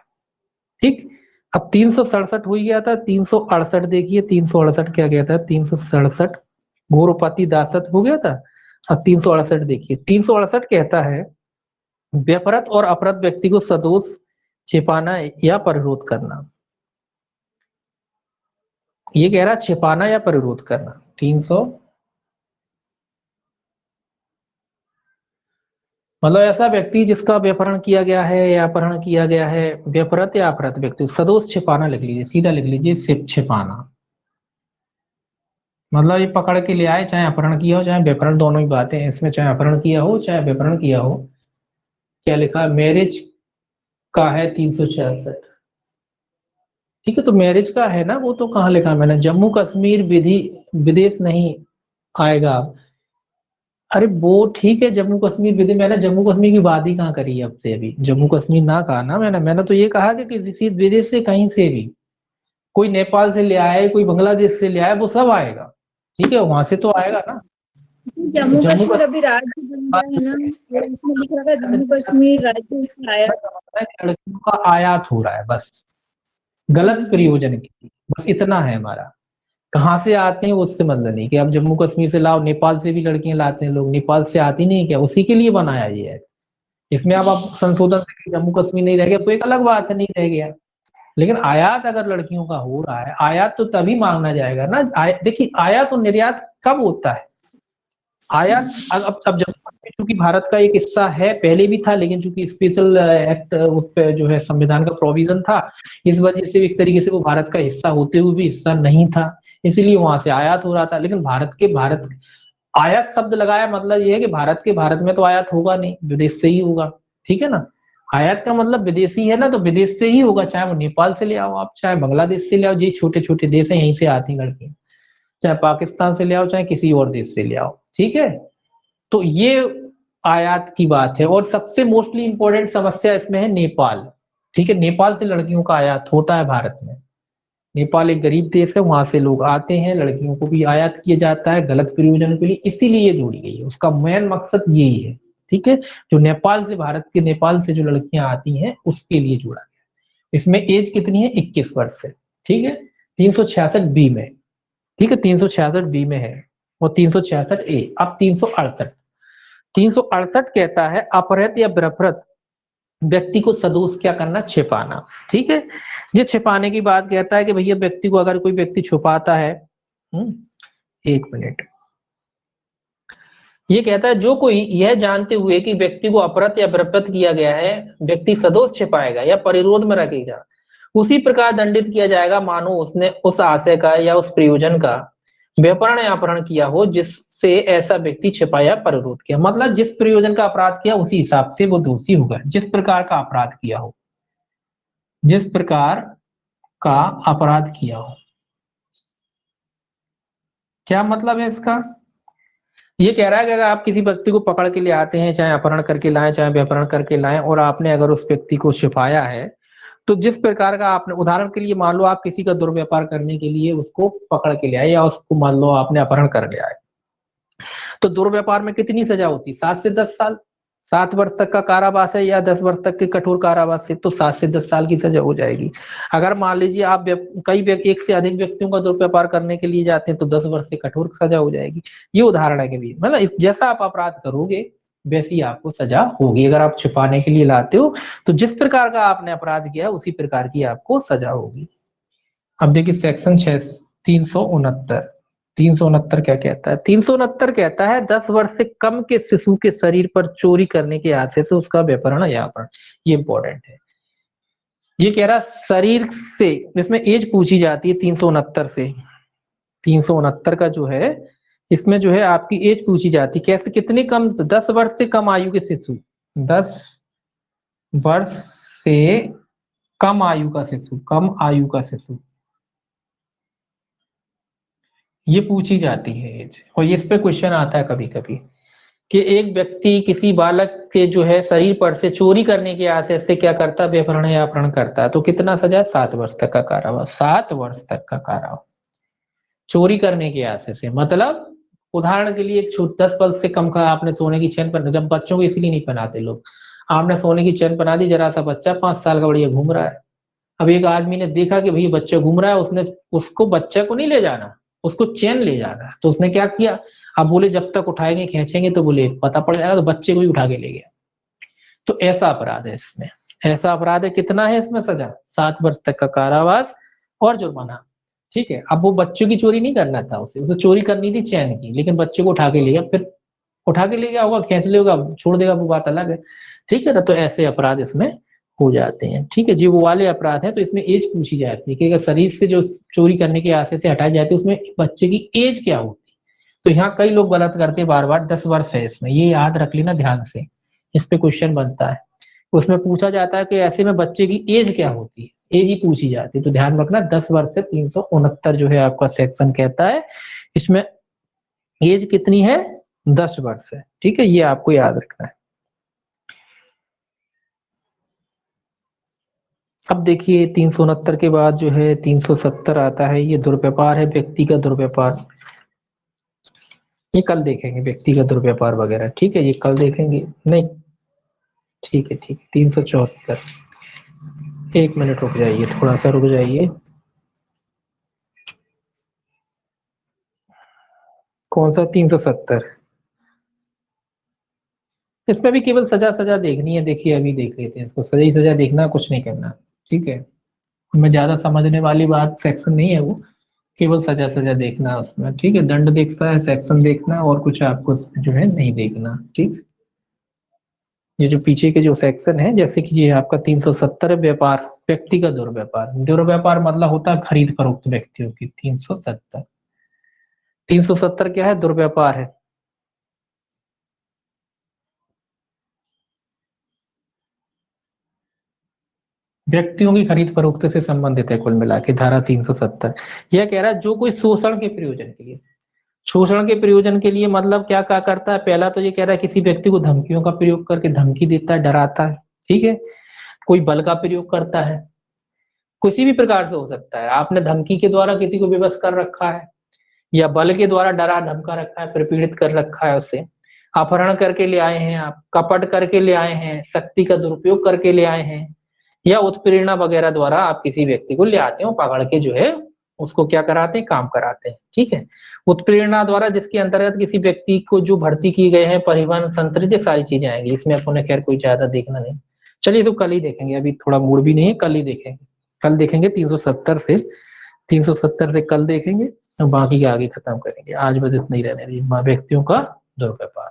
ठीक। अब 367 हो गया था, 368 देखिए, 368 क्या कहता है, 367 घोरोपाती दासत हो गया था। अब 368 देखिए, 368 कहता है व्यपरत और अपराध व्यक्ति को सदोष छिपाना या परिरोध करना। ये कह रहा छिपाना या परिरोध करना। 300 मतलब ऐसा व्यक्ति जिसका व्यपहरण किया गया है या अपहरण किया गया है, व्यपरत या अपराध व्यक्ति, सदोष छिपाना लिख लीजिए, सीधा लिख लीजिए, छिपाना, मतलब ये पकड़ के ले आए, चाहे अपहरण किया हो चाहे व्यभिचार, दोनों ही बातें हैं इसमें, चाहे अपहरण किया हो चाहे व्यभिचार किया हो। क्या लिखा है, मैरिज का है 366। ठीक है, तो मैरिज का है ना, वो तो कहाँ लिखा है मैंने, जम्मू कश्मीर विधि विदेश नहीं आएगा। अरे वो ठीक है, जम्मू कश्मीर विधि, मैंने जम्मू कश्मीर की बात ही कहाँ करी है अब से, अभी जम्मू कश्मीर ना कहा ना मैंने तो ये कहा कि किसी विदेश से कहीं से भी, कोई नेपाल से ले आए, कोई बांग्लादेश से ले आए, वो सब आएगा। ठीक है, वहां से तो आएगा ना। तो जम्मू जम्मू कश्मीर अभी कश्मीर राज्य बन गया है ना, और इसमें लिख रहा था जम्मू कश्मीर राज्य से आया। लड़कियों का आयात हो रहा है बस, गलत प्रयोजन के लिए, बस इतना है हमारा। कहाँ से आते हैं वो उससे मतलब नहीं, कि अब जम्मू कश्मीर से लाओ, नेपाल से भी लड़कियां लाते हैं लोग, नेपाल से आती नहीं है क्या, उसी के लिए बनाया ये है। इसमें अब आप संशोधन से जम्मू कश्मीर नहीं रह गया तो एक अलग बात है, नहीं रह गया। लेकिन आयात अगर लड़कियों का हो रहा है, आयात तो तभी मांगना जाएगा ना। देखिए, आयात और निर्यात कब होता है, आयात अब जम्मू कश्मीर चूंकि भारत का एक हिस्सा है, पहले भी था, लेकिन चूंकि स्पेशल एक्ट उस पे जो है संविधान का प्रोविजन था, इस वजह से एक तरीके से वो भारत का हिस्सा होते हुए भी हिस्सा नहीं था, इसलिए वहां से आयात हो रहा था। लेकिन भारत आयात शब्द लगाया मतलब ये है कि भारत में तो आयात होगा नहीं, विदेश से ही होगा। ठीक है ना, आयात का मतलब विदेशी है ना, तो विदेश से ही होगा, चाहे वो नेपाल से ले आओ आप, चाहे बांग्लादेश से ले आओ, ये छोटे छोटे देश है, यहीं से आती लड़की, चाहे पाकिस्तान से ले आओ, चाहे किसी और देश से ले आओ। ठीक है, तो ये आयात की बात है। और सबसे मोस्टली इंपॉर्टेंट समस्या इसमें है नेपाल। ठीक है, नेपाल से लड़कियों का आयात होता है भारत में। नेपाल एक गरीब देश है, वहां से लोग आते हैं, लड़कियों को भी आयात किया जाता है गलत प्रयोजन के लिए, इसीलिए ये जोड़ी गई है, उसका मेन मकसद यही है। ठीक है, जो नेपाल से, भारत के नेपाल से जो लड़कियां आती हैं उसके लिए जोड़ा गया। इसमें एज कितनी है, 21 वर्ष से। ठीक है, 366 बी में। ठीक है, 366 बी में है, और 366 ए। अब 368 कहता है अपहृत या बृहत व्यक्ति को सदोष क्या करना, छिपाना। ठीक है, ये छिपाने की बात कहता है कि भैया व्यक्ति को, अगर कोई व्यक्ति छुपाता है, एक मिनट, ये कहता है जो कोई यह जानते हुए कि व्यक्ति को अपहृत या बृहत किया गया है, व्यक्ति सदोष छिपाएगा या परिरोध में रखेगा, उसी प्रकार दंडित किया जाएगा मानो उसने उस आशय का या उस प्रयोजन का व्यापरण या अपहरण किया हो जिससे ऐसा व्यक्ति छिपाया परिरोध किया। मतलब जिस प्रयोजन का अपराध किया उसी हिसाब से वो दोषी होगा, जिस प्रकार का अपराध किया हो, जिस प्रकार का अपराध किया हो। क्या मतलब है इसका, ये कह रहा है कि अगर आप किसी व्यक्ति को पकड़ के ले आते हैं, चाहे अपहरण करके लाएं चाहे व्यापरण करके लाएं, और आपने अगर उस व्यक्ति को छिपाया है, तो जिस प्रकार का आपने, उदाहरण के लिए मान लो आप किसी का दुर्व्यापार करने के लिए उसको पकड़ के ले आए, या उसको मान लो आपने अपहरण कर ले आए, तो दुर्व्यापार में कितनी सजा होती, 7 से 10 साल, 7 वर्ष तक का कारावास है, या 10 वर्ष तक के कठोर कारावास से, तो 7 से 10 साल की सजा हो जाएगी। अगर मान लीजिए आप एक से अधिक व्यक्तियों का दुर्व्यापार करने के लिए जाते हैं, तो 10 वर्ष से कठोर सजा हो जाएगी। ये उदाहरण है कि भी, मतलब जैसा आप अपराध करोगे वैसी आपको सजा होगी। अगर आप छुपाने के लिए लाते हो, तो जिस प्रकार का आपने अपराध किया उसी प्रकार की आपको सजा होगी। अब देखिए सेक्शन 369, 369 क्या कहता है, 369 कहता है 10 वर्ष से कम के शिशु के शरीर पर चोरी करने के आशय से उसका व्यापरण या अपहरण। ये इंपॉर्टेंट है, ये कह रहा शरीर से, इसमें एज पूछी जाती है 369 से, 369 का जो है, इसमें जो है आपकी एज पूछी जाती है, कैसे, कितने कम, 10 वर्ष से कम आयु के शिशु, 10 वर्ष से कम आयु का शिशु, कम आयु का शिशु, ये पूछी जाती है एज। और इस पे क्वेश्चन आता है कभी कभी कि एक व्यक्ति किसी बालक के जो है शरीर पर से चोरी करने के आशय से क्या करता, व्यभिचार या अपहरण करता है, तो कितना सजा है, 7 वर्ष तक का कारावास, 7 वर्ष तक का कारावास। चोरी करने के आशय से मतलब, उदाहरण के लिए एक 10 वर्ष से कम का आपने सोने की चेन पहना, जब बच्चों को इसलिए नहीं पहनाते लोग, आपने सोने की चेन पहना दी, जरा सा बच्चा 5 साल का बढ़िया घूम रहा है, अब एक आदमी ने देखा कि भाई बच्चा घूम रहा है, उसने उसको, बच्चे को नहीं ले जाना, उसको चैन ले जाना है, तो उसने क्या किया, अब बोले जब तक उठाएंगे खींचेंगे तो बोले पता पड़ जाएगा, तो बच्चे को भी उठा के ले गया। तो ऐसा अपराध है इसमें, ऐसा अपराध है, कितना है इसमें सजा, 7 वर्ष तक का कारावास और जुर्माना। ठीक है, अब वो बच्चों की चोरी नहीं करना था, उसे चोरी करनी थी चैन की, लेकिन बच्चे को उठा के ले गया, फिर उठा के ले गया होगा, खींच ले होगा, छोड़ देगा, वो बात अलग है। ठीक है ना, तो ऐसे अपराध इसमें हो जाते हैं। ठीक है जी, वो वाले अपराध हैं तो इसमें एज पूछी जाती है कि अगर शरीर से जो चोरी करने के आशय से हटाए जाते हैं उसमें बच्चे की एज क्या होती है। तो यहाँ कई लोग गलत करते हैं बार बार, 10 वर्ष है इसमें, ये याद रख लेना ध्यान से, इस पे क्वेश्चन बनता है। उसमें पूछा जाता है कि ऐसे में बच्चे की एज क्या होती है, एज ही पूछी जाती है। तो ध्यान रखना 10 वर्ष से 369 जो है आपका सेक्शन कहता है, इसमें एज कितनी है, 10 वर्ष है। ठीक है, ये आपको याद रखना है। अब देखिए 369 के बाद जो है 370 आता है, ये दुर्व्यापार है, व्यक्ति का दुर्व्यापार। ये कल देखेंगे व्यक्ति का दुर्व्यापार वगैरह। ठीक है, ये कल देखेंगे, नहीं ठीक है ठीक है। 374, 1 मिनट रुक जाइए, थोड़ा सा रुक जाइए। कौन सा 370? इसमें भी केवल सजा सजा देखनी है। देखिए अभी देख लेते हैं इसको, सजा ही सजा देखना, कुछ नहीं करना। ठीक है, मैं ज्यादा समझने वाली बात सेक्शन नहीं है वो, केवल सजा सजा देखना है उसमें। ठीक है, दंड देखता है, सेक्शन देखना, और कुछ आपको जो है नहीं देखना। ठीक, ये जो पीछे के जो सेक्शन है, जैसे कि ये आपका 370 व्यापार, व्यक्ति का दुर्व्यापार। दुर्व्यापार मतलब होता है खरीद फरोख्त व्यक्तियों की। 370 क्या है, दुर्व्यापार है। व्यक्तियों की खरीद फरोख्त से संबंधित है कुल मिला के धारा 370। यह कह रहा है जो कोई शोषण के प्रयोजन के लिए, शोषण के प्रयोजन के लिए मतलब क्या क्या करता है। पहला तो ये कह रहा है किसी व्यक्ति को धमकियों का प्रयोग करके धमकी देता है, डराता है। ठीक है, कोई बल का प्रयोग करता है, किसी भी प्रकार से हो सकता है। आपने धमकी के द्वारा किसी को विवश कर रखा है, या बल के द्वारा डरा धमका रखा है, प्रपीड़ित कर रखा है उसे, अपहरण करके ले आए हैं आप, कपट करके ले आए हैं, शक्ति का दुरुपयोग करके ले आए हैं, या उत्प्रेरणा वगैरह द्वारा आप किसी व्यक्ति को ले आते हो, पकड़ के जो है उसको क्या कराते हैं, काम कराते हैं। ठीक है, उत्प्रेरणा द्वारा जिसके अंतर्गत किसी व्यक्ति को जो भर्ती की गए हैं, परिवहन संतरित, ये सारी चीजें आएंगी इसमें। अपन ने खैर कोई ज्यादा देखना नहीं, चलिए तो कल ही देखेंगे, अभी थोड़ा मूड भी नहीं है, कल ही देखेंगे। कल देखेंगे 370 से कल देखेंगे, और बाकी के आगे खत्म करेंगे। आज बस इतना ही रहने दीजिए, व्यक्तियों का दुर्व्यापार।